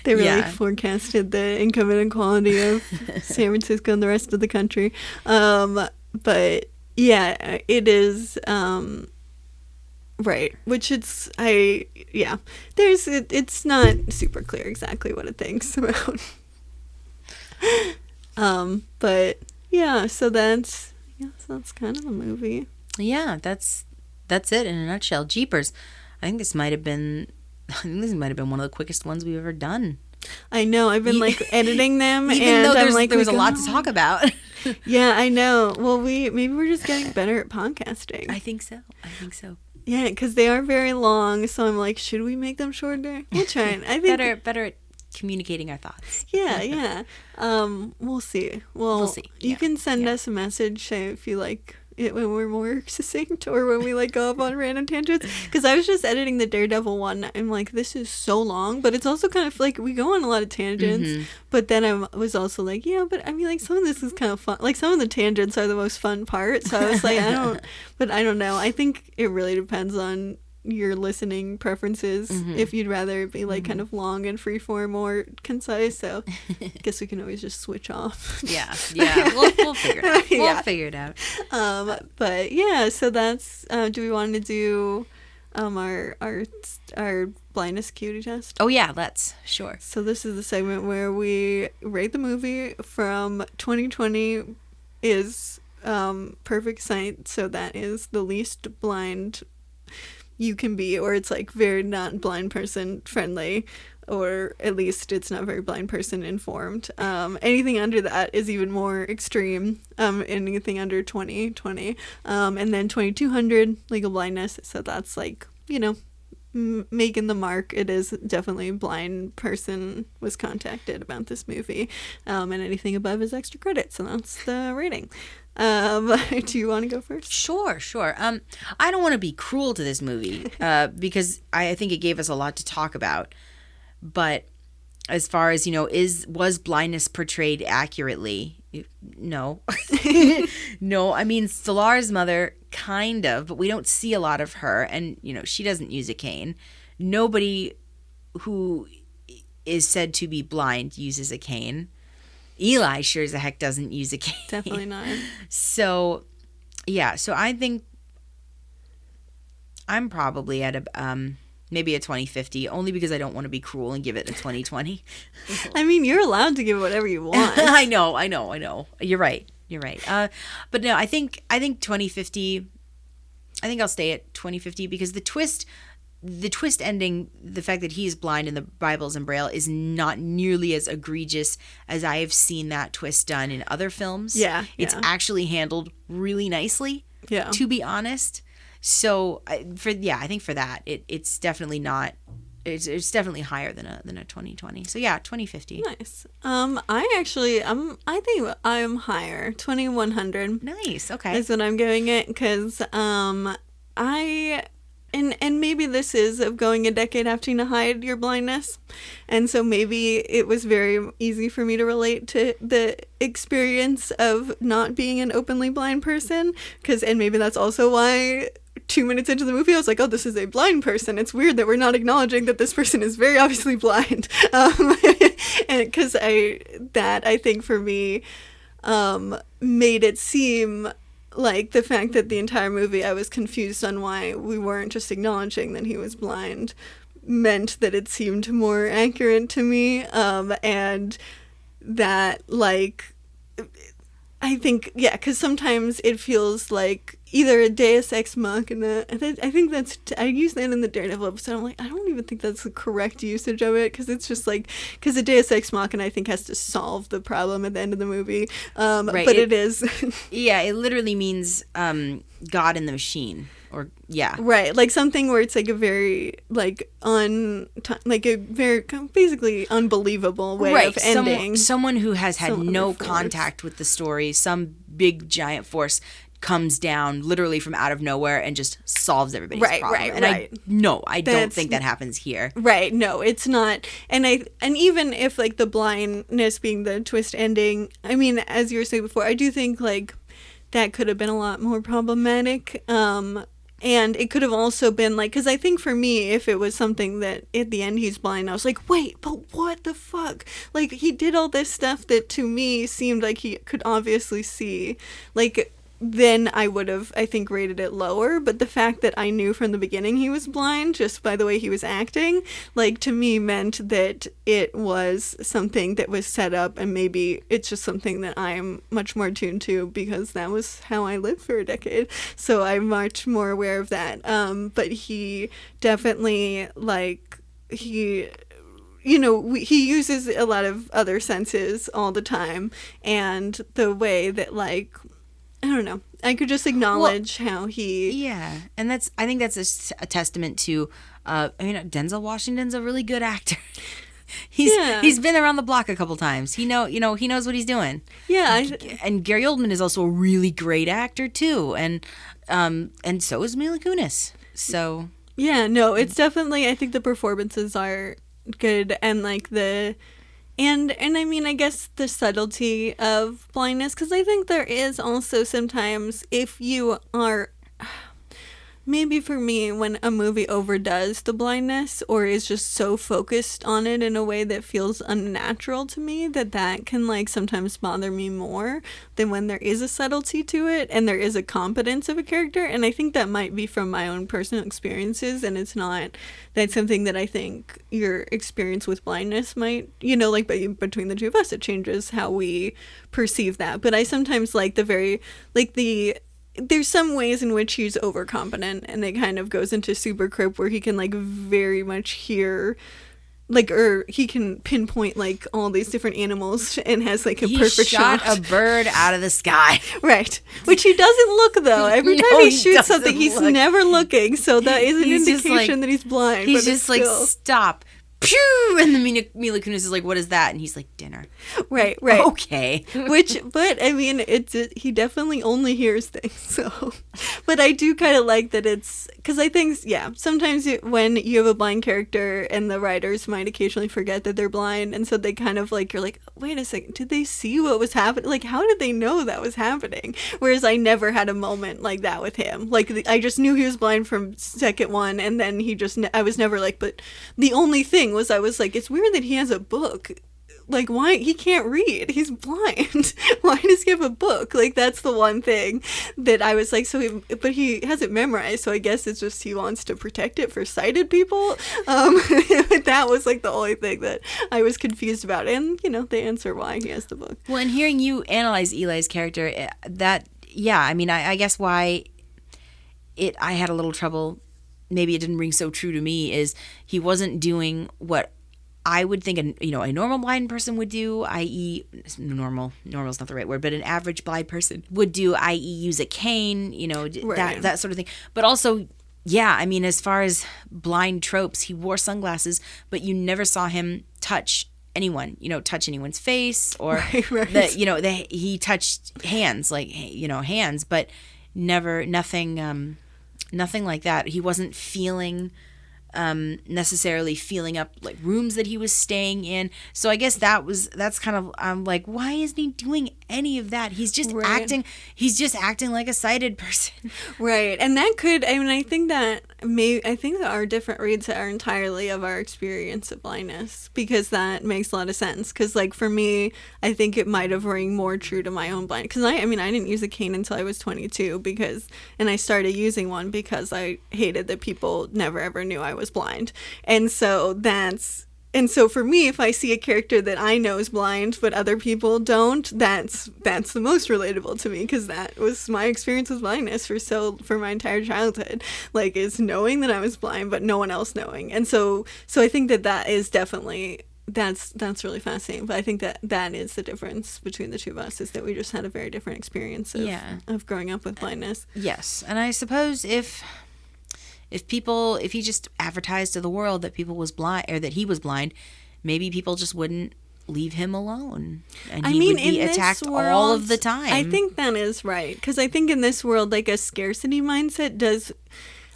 They really Yeah. forecasted the income inequality of San Francisco and the rest of the country. But yeah, it is right. Which it's it's not super clear exactly what it thinks about. But yeah, so that's kind of the movie. Yeah, that's it in a nutshell. Jeepers. I think this might have been one of the quickest ones we've ever done. I know. I've been like editing them, Even and though I'm like, there was a we lot go- to talk about. Yeah, I know. Well, maybe we're just getting better at podcasting. I think so. Yeah, because they are very long. So I'm like, should we make them shorter? We'll try it. I think Better at communicating our thoughts. Yeah. We'll see. Well, We'll see. You Yeah. can send Yeah. us a message, say if you like it when we're more succinct or when we like go off on random tangents. Because I was just editing the Daredevil one. I'm like, this is so long, but it's also kind of like we go on a lot of tangents. Mm-hmm. But then I was also like, yeah, but I mean, like some of this is kind of fun. Like some of the tangents are the most fun part. So I was like, I don't know. I think it really depends on your listening preferences, if you'd rather be like kind of long and free form or concise. So I guess we can always just switch off. Yeah. We'll figure it out. We'll Yeah. figure it out. But yeah, so that's do we want to do our blindness acuity test? Oh yeah, let's. Sure. So this is the segment where we rate the movie from 2020 is perfect sight, so that is the least blind you can be, or it's like very not blind person friendly, or at least it's not very blind person informed. Anything under that is even more extreme. Anything under 2020, and then 2200 legal blindness. So that's like, making the mark. It is definitely a blind person was contacted about this movie, and anything above is extra credit. So that's the rating. Do you want to go first? Sure. I don't want to be cruel to this movie because I think it gave us a lot to talk about. But as far as, was blindness portrayed accurately? No. No, I mean, Stellar's mother, kind of, but we don't see a lot of her. And, she doesn't use a cane. Nobody who is said to be blind uses a cane. Eli sure as the heck doesn't use a cane. Definitely not. So, yeah. So I think I'm probably at maybe a 2050, only because I don't want to be cruel and give it a 2020. I mean, you're allowed to give it whatever you want. I know. You're right. But no, I think 2050. I think I'll stay at 2050 because the twist ending, the fact that he is blind and the Bible's in Braille, is not nearly as egregious as I have seen that twist done in other films. Yeah. It's actually handled really nicely, Yeah. to be honest. So I think for that, it's definitely not, it's definitely higher than a 2020. So yeah, 2050. Nice. I think I'm higher. 2100. Nice. Okay. Is what I'm giving it, because And maybe this is of going a decade having to hide your blindness. And so maybe it was very easy for me to relate to the experience of not being an openly blind person. And maybe that's also why 2 minutes into the movie, I was like, oh, this is a blind person. It's weird that we're not acknowledging that this person is very obviously blind. And because I think for me, made it seem like the fact that the entire movie I was confused on why we weren't just acknowledging that he was blind meant that it seemed more accurate to me, and that, like, I think, yeah, because sometimes it feels like either a Deus Ex Machina. I think that's I use that in the Daredevil episode. I'm like, I don't even think that's the correct usage of it, because it's just like, because a Deus Ex Machina I think has to solve the problem at the end of the movie. Right, but it is. Yeah, it literally means God in the machine. Or yeah, right, like something where it's like a very like like a very basically unbelievable way of ending. Someone who has had no contact with the story, some big giant force comes down literally from out of nowhere and just solves everybody's problem. And I don't think that happens here. Right, no, it's not. And even if like the blindness being the twist ending, I mean, as you were saying before, I do think like that could have been a lot more problematic. And it could have also been like, because I think for me, if it was something that at the end he's blind, I was like, wait, but what the fuck? Like, he did all this stuff that to me seemed like he could obviously see. Like, then I would have, I think, rated it lower. But the fact that I knew from the beginning he was blind, just by the way he was acting, like, to me meant that it was something that was set up, and maybe it's just something that I'm much more tuned to because that was how I lived for a decade. So I'm much more aware of that. But he definitely, like, he uses a lot of other senses all the time, and the way that, like, I don't know, I could just acknowledge how he... Yeah, and I think that's a testament to, Denzel Washington's a really good actor. He's been around the block a couple times. He knows what he's doing. Yeah. And Gary Oldman is also a really great actor too, and so is Mila Kunis. So... Yeah, no, it's definitely, I think the performances are good, and like and I mean, I guess the subtlety of blindness, because I think there is also sometimes, if you are, maybe for me, when a movie overdoes the blindness or is just so focused on it in a way that feels unnatural to me, that can like sometimes bother me more than when there is a subtlety to it and there is a competence of a character. And I think that might be from my own personal experiences, and it's not, that's something that I think your experience with blindness might, like between the two of us, it changes how we perceive that. But I sometimes like there's some ways in which he's overcompetent, and it kind of goes into super crip where he can like very much hear, like, or he can pinpoint like all these different animals and has like a perfect shot. A bird out of the sky. Right. Which he doesn't look, though. Every time he shoots something, he's never looking. So that is an indication that he's blind. He's just like, stop. Pew! And then Mila Kunis is like, what is that? And he's like, dinner. Right. Okay. But I mean, he definitely only hears things. So, but I do kind of like that it's, because I think, sometimes when you have a blind character and the writers might occasionally forget that they're blind. And so they kind of like, you're like, wait a second, did they see what was happening? Like, how did they know that was happening? Whereas I never had a moment like that with him. Like, I just knew he was blind from second one. And then I was never like, but the only thing was, I was like, it's weird that he has a book. Like, why? He can't read. He's blind. Why does he have a book? Like, that's the one thing that I was like, but he has it memorized, so I guess it's just he wants to protect it for sighted people. But that was like the only thing that I was confused about. And, they answer why he has the book. Well, and hearing you analyze Eli's character, I guess why I had a little trouble, maybe it didn't ring so true to me, is he wasn't doing what I would think a normal blind person would do, i.e. normal's not the right word, but an average blind person would do, i.e. use a cane, right. that sort of thing. But also, as far as blind tropes, he wore sunglasses, but you never saw him touch anyone, touch anyone's face, or right. He touched hands, hands, but nothing like that. He wasn't necessarily feeling up like rooms that he was staying in. So I guess that's kind of, I'm like, why isn't he doing any of that? He's just acting like a sighted person. Right. And that could, I think that our different reads are entirely of our experience of blindness, because that makes a lot of sense. Because like for me, I think it might have rang more true to my own blind. Because I didn't use a cane until I was 22 and I started using one because I hated that people never ever knew I was blind. And so that's and so for me, if I see a character that I know is blind but other people don't, that's the most relatable to me, because that was my experience with blindness for my entire childhood. Like, is knowing that I was blind but no one else knowing. And so I think that is definitely, that's really fascinating. But I think that is the difference between the two of us, is that we just had a very different experience of growing up with blindness. Yes. And I suppose if he just advertised to the world that people was blind, or that he was blind, maybe people just wouldn't leave him alone, and he would be attacked all of the time. I think that is right, because I think in this world, like, a scarcity mindset does.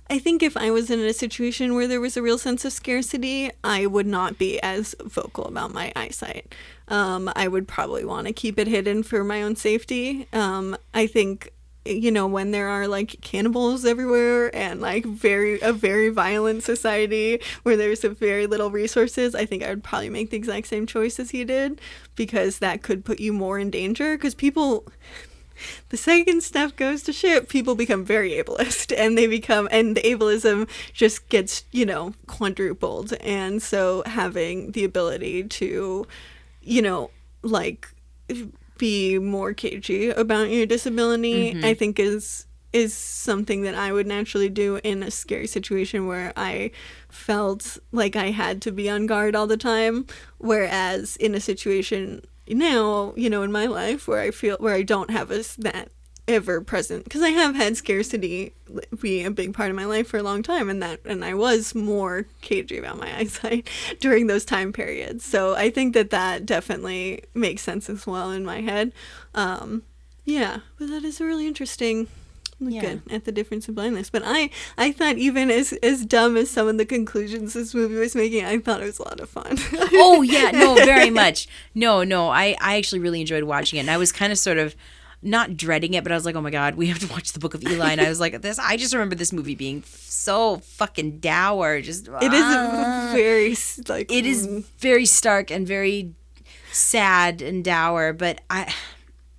I think if I was in a situation where there was a real sense of scarcity, I would not be as vocal about my eyesight. I would probably want to keep it hidden for my own safety. I think, when there are, like, cannibals everywhere and, like, a very violent society where there's very little resources, I think I would probably make the exact same choice as he did, because that could put you more in danger. Because the second stuff goes to shit, people become very ableist, and the ableism just gets, quadrupled. And so having the ability to, like, be more cagey about your disability, I think is something that I would naturally do in a scary situation where I felt like I had to be on guard all the time. Whereas in a situation now, in my life where I don't have that ever present, because I have had scarcity be a big part of my life for a long time, and I was more cagey about my eyesight during those time periods. So I think that definitely makes sense as well in my head. But that is a really interesting look at the difference in blindness. But I thought, even as dumb as some of the conclusions this movie was making, I thought it was a lot of fun. Oh yeah, no, very much. No, I actually really enjoyed watching it, and I was kind of sort of not dreading it, but I was like, oh my God, we have to watch the Book of Eli. And I was like, I just remember this movie being so fucking dour. It is very, like, it is very stark and very sad and dour. But I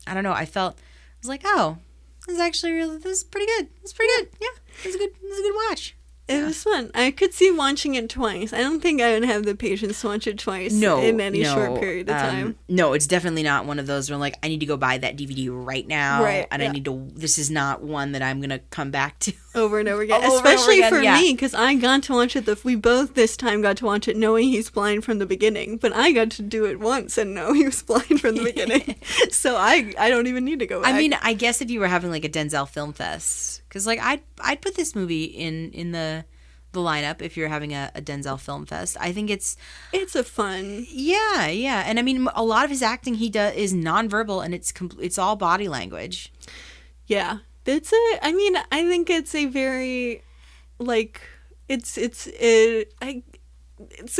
don't know. I was like, oh, this is pretty good. It's pretty good. Yeah, it was a good watch. It was fun. I could see watching it twice. I don't think I would have the patience to watch it twice in any short period of time. No, it's definitely not one of those where I'm like, I need to go buy that DVD right now. Right, and this is not one that I'm going to come back to. Over and over again. Especially for me, because I got to watch it. We both this time got to watch it knowing he's blind from the beginning. But I got to do it once and know he was blind from the beginning. So I don't even need to go back. I mean, I guess if you were having like a Denzel Film Fest, because like I'd put this movie in the lineup if you're having a Denzel Film Fest. I think it's a fun. Yeah. And I mean, a lot of his acting he does is nonverbal, and it's all body language. Yeah. I think it's a very, like, it's the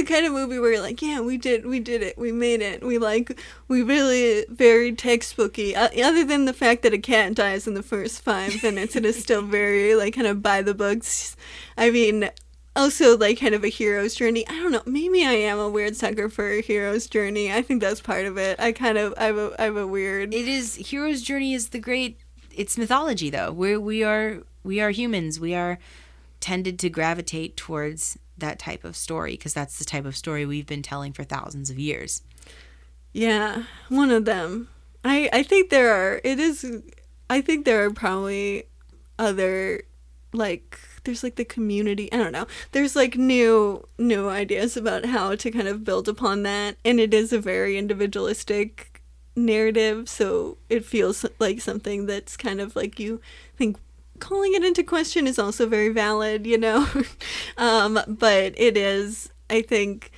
kind of movie where you're like, yeah, we did it, we made it, we really very textbooky, other than the fact that a cat dies in the first 5 minutes. It is still very, like, kind of by the books. I mean, also, like, kind of a hero's journey. I don't know, maybe I am a weird sucker for a hero's journey. I think that's part of it. I have a weird. It is, hero's journey is it's mythology though. We are humans. We are tended to gravitate towards that type of story because that's the type of story we've been telling for thousands of years. Yeah, one of them. I think there are probably other, like, there's like the community, I don't know. There's like new ideas about how to kind of build upon that, and it is a very individualistic narrative, so it feels like something that's kind of like, you think calling it into question is also very valid, but it is, I think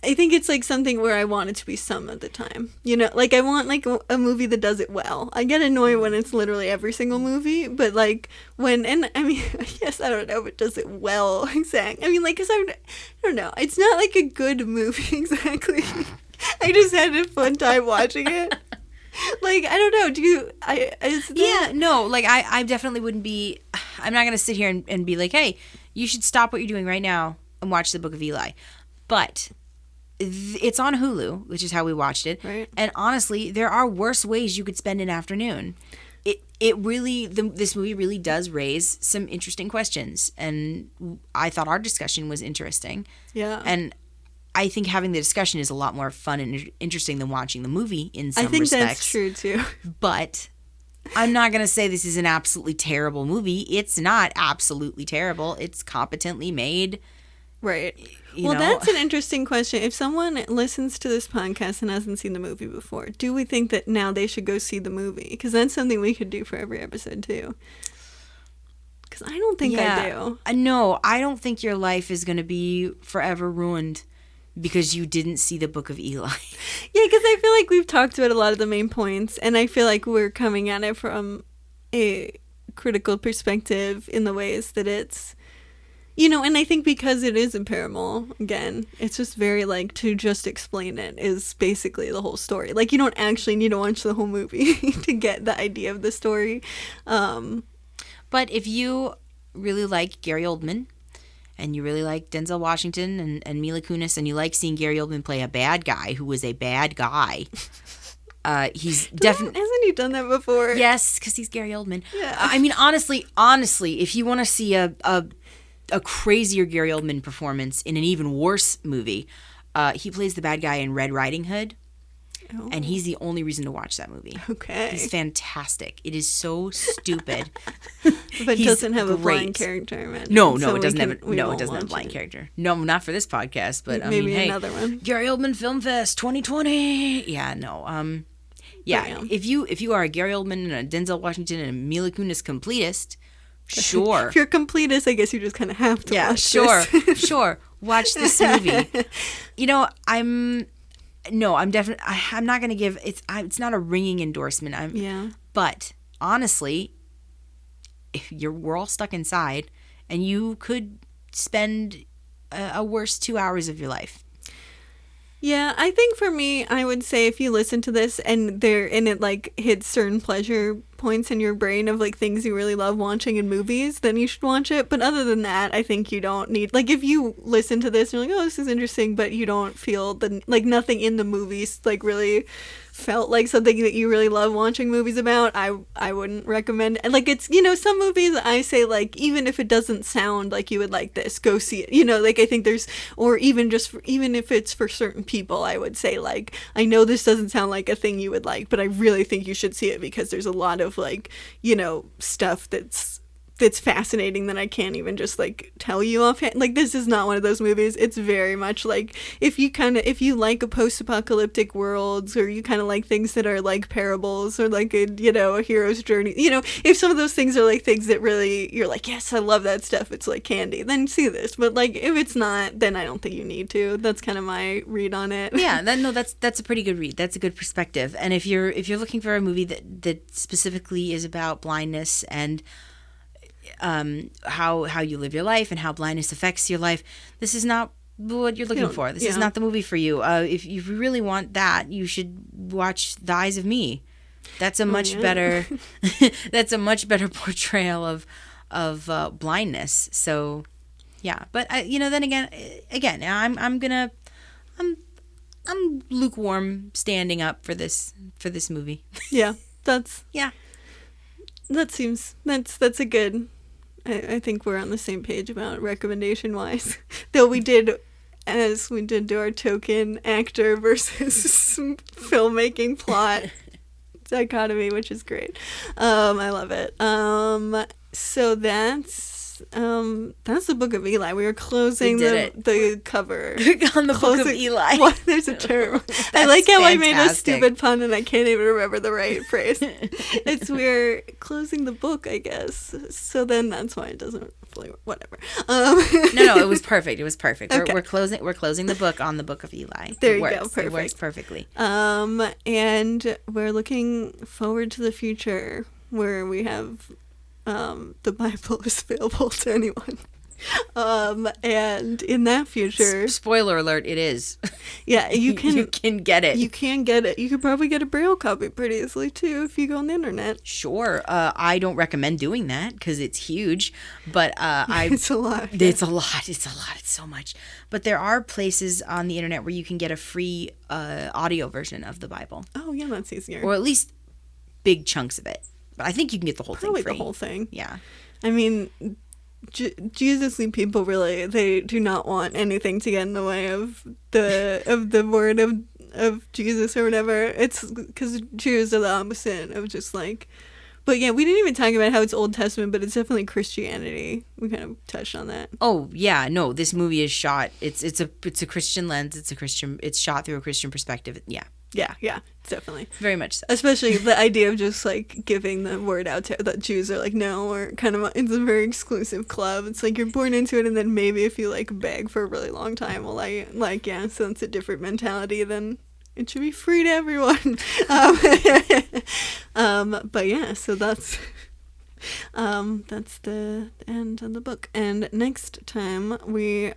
it's like something where I want it to be some of the time, like I want like a movie that does it well. I get annoyed when it's literally every single movie, but like yes, I don't know if it does it well exactly. I mean, like, because I don't know, it's not like a good movie exactly. I just had a fun time watching it. Like, I don't know, I definitely wouldn't be, I'm not going to sit here and be like, hey, you should stop what you're doing right now and watch the Book of Eli. But it's on Hulu, which is how we watched it. Right. And honestly, there are worse ways you could spend an afternoon. This movie really does raise some interesting questions. And I thought our discussion was interesting. Yeah. And I think having the discussion is a lot more fun and interesting than watching the movie in some I think respects. that's true too. But I'm not going to say this is an absolutely terrible movie. It's not absolutely terrible. It's competently made. Right. You Well, know? that's an interesting question. If someone listens to this podcast and hasn't seen the movie before, do we think that now they should go see the movie? Because that's something we could do for every episode too. Because I don't think I do. No, I don't think your life is going to be forever ruined because you didn't see the Book of Eli. Yeah, because I feel like we've talked about a lot of the main points, and I feel like we're coming at it from a critical perspective in the ways that it's, and I think because it is a parable, again, it's just very, like, to just explain it is basically the whole story. Like, you don't actually need to watch the whole movie to get the idea of the story. But if you really like Gary Oldman, and you really like Denzel Washington and Mila Kunis, and you like seeing Gary Oldman play a bad guy who was a bad guy, he's definitely... Hasn't he done that before? Yes, because he's Gary Oldman. Yeah. I mean, honestly, if you want to see a crazier Gary Oldman performance in an even worse movie, he plays the bad guy in Red Riding Hood. Oh. And he's the only reason to watch that movie. Okay. He's fantastic. It is so stupid. But He's doesn't have a great. blind character, man. No, So it doesn't have a won't blind watch it. character. No, not for this podcast, but I Maybe mean, hey, another one. Gary Oldman Film Fest 2020. Yeah, no. Yeah, Bam. if you are a Gary Oldman and a Denzel Washington and a Mila Kunis completist, sure. If you're completist, I guess you just kind of have to watch sure, this. sure. Watch this movie. I'm definitely. I'm not gonna give. It's not a ringing endorsement. Yeah. But honestly, we're all stuck inside, and you could spend a worse 2 hours of your life. Yeah, I think for me, I would say if you listen to this and it like hits certain pleasure points in your brain of like things you really love watching in movies, then you should watch it. But other than that, I think you don't need, like, if you listen to this and you're like, oh, this is interesting, but you don't feel nothing in the movies like really felt like something that you really love watching movies about, I wouldn't recommend it. Like, it's, some movies I say, like, even if it doesn't sound like you would like this, go see it. Like, I think there's, or even even if it's for certain people, I would say, like, I know this doesn't sound like a thing you would like, but I really think you should see it because there's a lot of, like, stuff that's fascinating that I can't even just like tell you offhand. Like, this is not one of those movies. It's very much like if you like a post-apocalyptic worlds, or you kind of like things that are like parables, or like a hero's journey, if some of those things are like things that really you're like, yes, I love that stuff, it's like candy, then see this. But like if it's not, then I don't think you need to. That's kind of my read on it. Yeah, that's a pretty good read. That's a good perspective. And if you're looking for a movie that specifically is about blindness and how you live your life and how blindness affects your life, this is not what you're looking for. This is not the movie for you. If you really want that, you should watch The Eyes of Me. That's a much better that's a much better portrayal of blindness. So yeah, but then again I'm lukewarm standing up for this movie. Yeah, that's a good. I think we're on the same page about recommendation wise. Though we did do our token actor versus filmmaking plot dichotomy, which is great. I love it. So that's the Book of Eli. We are closing the cover on the Book of Eli. What? There's a term. I like how fantastic. I made a stupid pun and I can't even remember the right phrase. We're closing the book, I guess. So then that's why it doesn't fully work. Whatever. No, it was perfect. It was perfect. Okay. We're closing the book on the Book of Eli. There It you works. go. Perfect. It works perfectly. And we're looking forward to the future where we have the Bible is available to anyone. And in that future, Spoiler alert, it is. yeah, you can get it. You can get it. You could probably get a Braille copy pretty easily too if you go on the internet. Sure. I don't recommend doing that because it's huge, but It's a lot. It's a lot. It's so much. But there are places on the internet where you can get a free audio version of the Bible, Oh yeah, that's easier. or at least big chunks of it. But I think you can get the whole Probably thing free. the whole thing. Yeah. I mean, Jesusly people really, they do not want anything to get in the way of the word of Jesus or whatever. It's because Jews are the opposite of just like. But yeah, we didn't even talk about how it's Old Testament, but it's definitely Christianity. We kind of touched on that. Oh yeah, no, this movie is shot. It's a Christian lens. It's shot through a Christian perspective. Yeah, Yeah, definitely. very much so. Especially the idea of just like giving the word out to that Jews are like no, or kind of it's a very exclusive club. It's like you're born into it, and then maybe if you like beg for a really long time, well, like yeah, so it's a different mentality than. It should be free to everyone. But yeah, so that's the end of the book. And next time it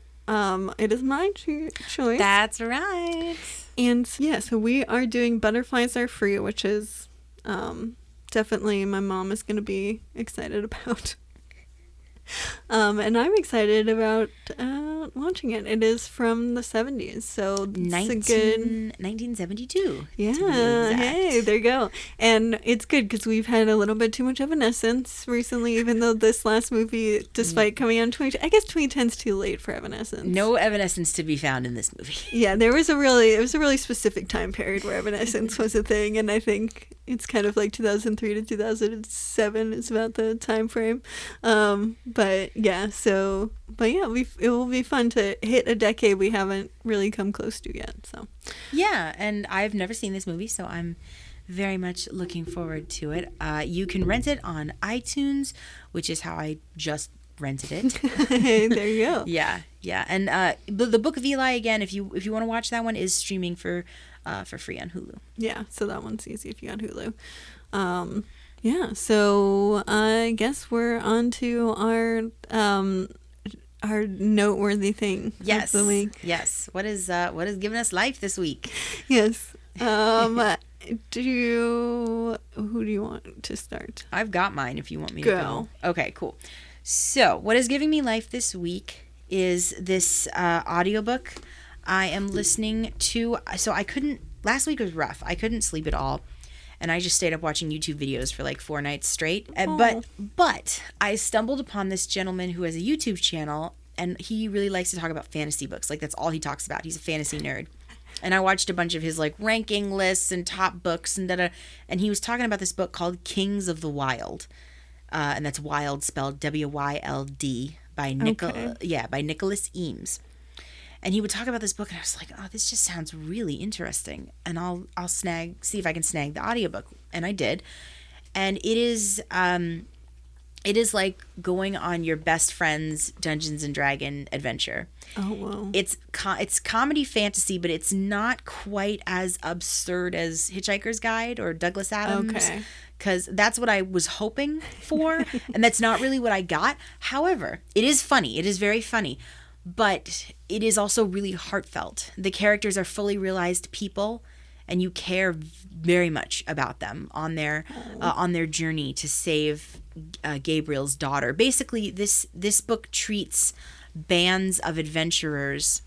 is my choice. That's right. And yeah, so we are doing Butterflies Are Free, which is definitely my mom is going to be excited about. And I'm excited about watching it. It is from the 70s, so it's a good 1972. Yeah, hey, there you go. And it's good because we've had a little bit too much Evanescence recently, even though this last movie, despite coming out in 2010, I guess 2010's too late for Evanescence. No Evanescence to be found in this movie. Yeah, it was a really specific time period where Evanescence was a thing, and I think it's kind of like 2003 to 2007 is about the time frame. But yeah, it will be fun to hit a decade we haven't really come close to yet. So yeah, and I've never seen this movie, so I'm very much looking forward to it. You can rent it on iTunes, which is how I just rented it. Hey, there you go. Yeah, and the Book of Eli, again, if you want to watch that one, is streaming for free on Hulu. Yeah, so that one's easy if you on Hulu. Yeah, so I guess we're on to our noteworthy thing of the week. Yes. What is giving us life this week? Yes. Who do you want to start? I've got mine if you want me to go. Okay, cool. So, what is giving me life this week is this audiobook I am listening to. So last week was rough. I couldn't sleep at all. And I just stayed up watching YouTube videos for like 4 nights straight. But I stumbled upon this gentleman who has a YouTube channel, and he really likes to talk about fantasy books. Like, that's all he talks about. He's a fantasy nerd. And I watched a bunch of his like ranking lists and top books and and he was talking about this book called Kings of the Wild. And that's wild spelled Wyld by Nicholas Eames. And he would talk about this book, and I was like, oh, this just sounds really interesting. And I'll see if I can snag the audiobook. And I did. And it is like going on your best friend's Dungeons and Dragon adventure. Oh, wow. It's comedy fantasy, but it's not quite as absurd as Hitchhiker's Guide or Douglas Adams. Okay. Because that's what I was hoping for, and that's not really what I got. However, it is funny. It is very funny. But it is also really heartfelt. The characters are fully realized people, and you care very much about them on their journey to save Gabriel's daughter. Basically, this book treats bands of adventurers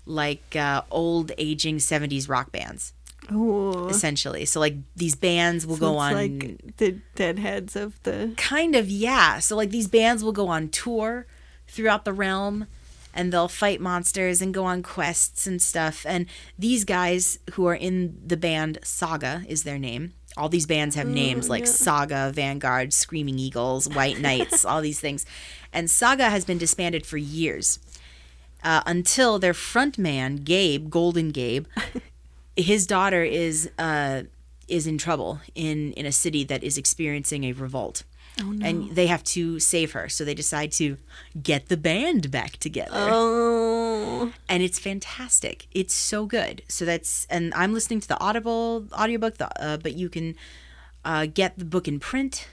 like old aging 70s rock bands. Oh, essentially. So like these bands will go on like the Deadheads of the kind of, yeah. So like these bands will go on tour throughout the realm, and they'll fight monsters and go on quests and stuff. And these guys who are in the band, Saga is their name. All these bands have names like Saga, Vanguard, Screaming Eagles, White Knights, all these things. And Saga has been disbanded for years until their frontman, Gabe, Golden Gabe, his daughter is in trouble in a city that is experiencing a revolt. Oh, no. And they have to save her, so they decide to get the band back together. Oh. And it's fantastic. It's so good. And I'm listening to the audiobook, but you can get the book in print.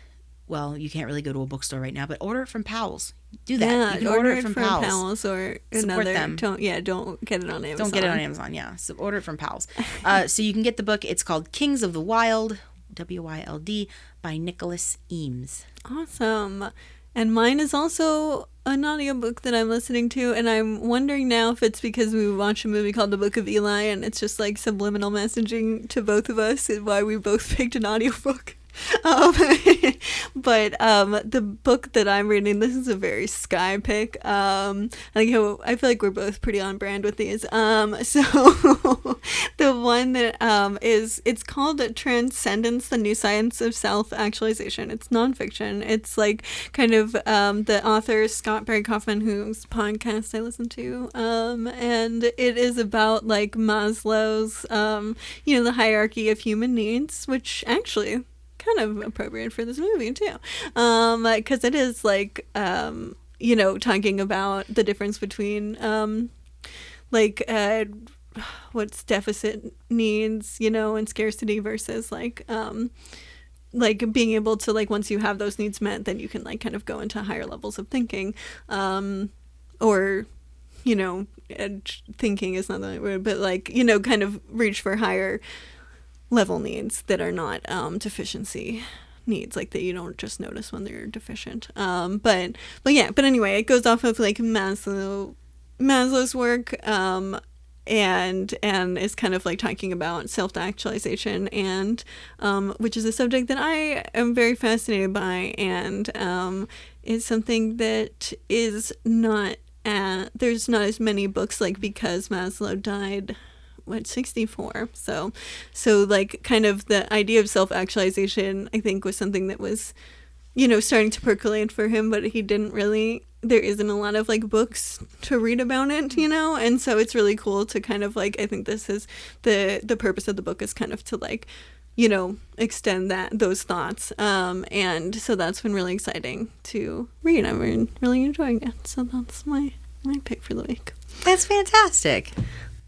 Well, you can't really go to a bookstore right now, but order it from Powell's. Do that. Yeah, you can order it from Powell's or Support another. them. Don't get it on Amazon. Don't get it on Amazon, yeah. So order it from Powell's. So you can get the book. It's called Kings of the Wild, Wyld, by Nicholas Eames. Awesome. And mine is also an audiobook that I'm listening to, and I'm wondering now if it's because we watched a movie called The Book of Eli, and it's just like subliminal messaging to both of us and why we both picked an audiobook. Um, but the book that I'm reading, this is a very Sky pick. I feel like we're both pretty on brand with these. So the one that it's called Transcendence: The New Science of Self-Actualization. It's nonfiction. It's like kind of the author Scott Barry Kaufman, whose podcast I listen to, and it is about like Maslow's the hierarchy of human needs, which actually kind of appropriate for this movie too, because it is like talking about the difference between what's deficit needs, and scarcity versus like being able to, like, once you have those needs met, then you can like kind of go into higher levels of thinking, or thinking is not the right word, but like kind of reach for higher level needs that are not deficiency needs, like that you don't just notice when they're deficient. But anyway, it goes off of like Maslow's work, and is kind of like talking about self-actualization, and which is a subject that I am very fascinated by, and is something that is not there's not as many books, like, because Maslow died 64, so like kind of the idea of self-actualization, I think, was something that was starting to percolate for him, but he didn't really, there isn't a lot of like books to read about it, and so it's really cool to kind of like, I think this is the purpose of the book, is kind of to like extend those thoughts, and so that's been really exciting to read. I'm really enjoying it, so that's my pick for the week. That's fantastic.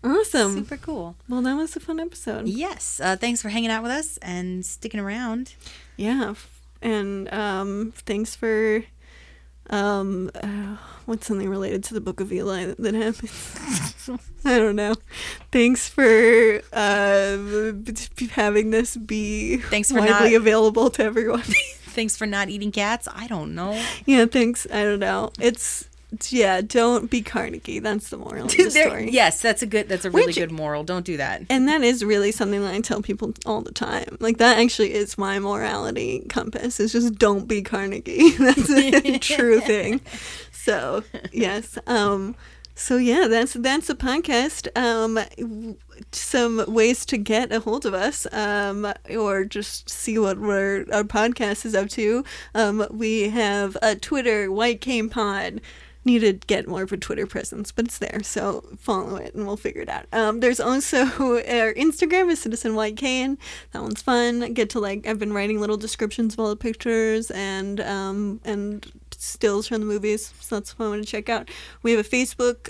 Awesome. Super cool. Well, that was a fun episode. Yes. Thanks for hanging out with us and sticking around. Yeah. And thanks for what's something related to the Book of Eli that happens? I don't know. Thanks for having this be widely available to everyone. Thanks for not eating cats. I don't know. Yeah, thanks. I don't know. Don't be Carnegie. That's the moral of the story. Yes, that's a really good moral. Don't do that. And that is really something that I tell people all the time. Like, that actually is my morality compass. It's just don't be Carnegie. That's a true thing. So, yes. So yeah, that's the podcast. Some ways to get a hold of us, or just see what our podcast is up to. We have a Twitter, White Cane Pod. Need to get more of a Twitter presence, but it's there, so follow it and we'll figure it out. There's also our Instagram is Citizen White Cane. That one's fun. Get to I've been writing little descriptions of all the pictures and stills from the movies, so that's a fun one to check out. We have a Facebook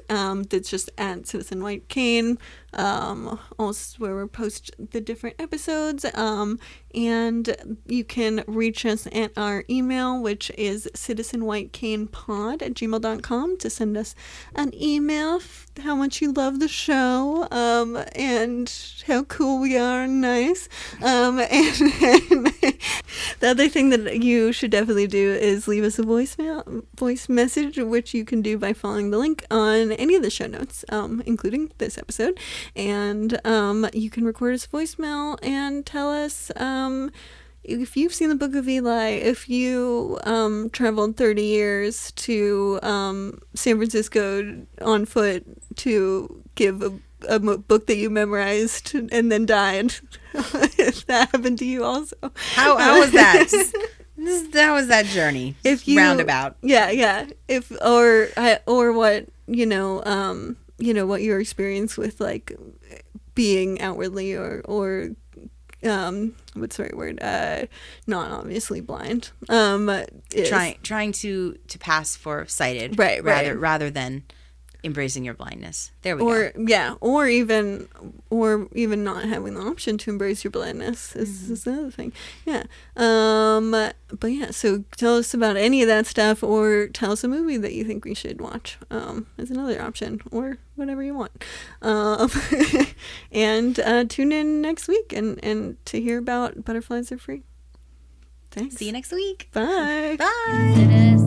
that's just at Citizen White Cane, also where we post the different episodes, and you can reach us at our email, which is citizenwhitecanepod@gmail.com, to send us an email how much you love the show, and how cool we are and nice, and the other thing that you should definitely do is leave us a voice message, which you can do by following the link on any of the show notes, including this episode. And you can record us a voicemail and tell us if you've seen the Book of Eli, if you traveled 30 years to San Francisco on foot to give a book that you memorized and then died. If that happened to you also. How was that? That was that journey. If you roundabout. Yeah. If or what what your experience with like being outwardly or what's the right word? Not obviously blind. Trying to pass for sighted. Right. Rather than embracing your blindness. There we go. Or even not having the option to embrace your blindness is another thing. Yeah. But yeah, so tell us about any of that stuff, or tell us a movie that you think we should watch. Is another option, or whatever you want. And tune in next week and to hear about Butterflies Are Free. Thanks. See you next week. Bye. Bye. It is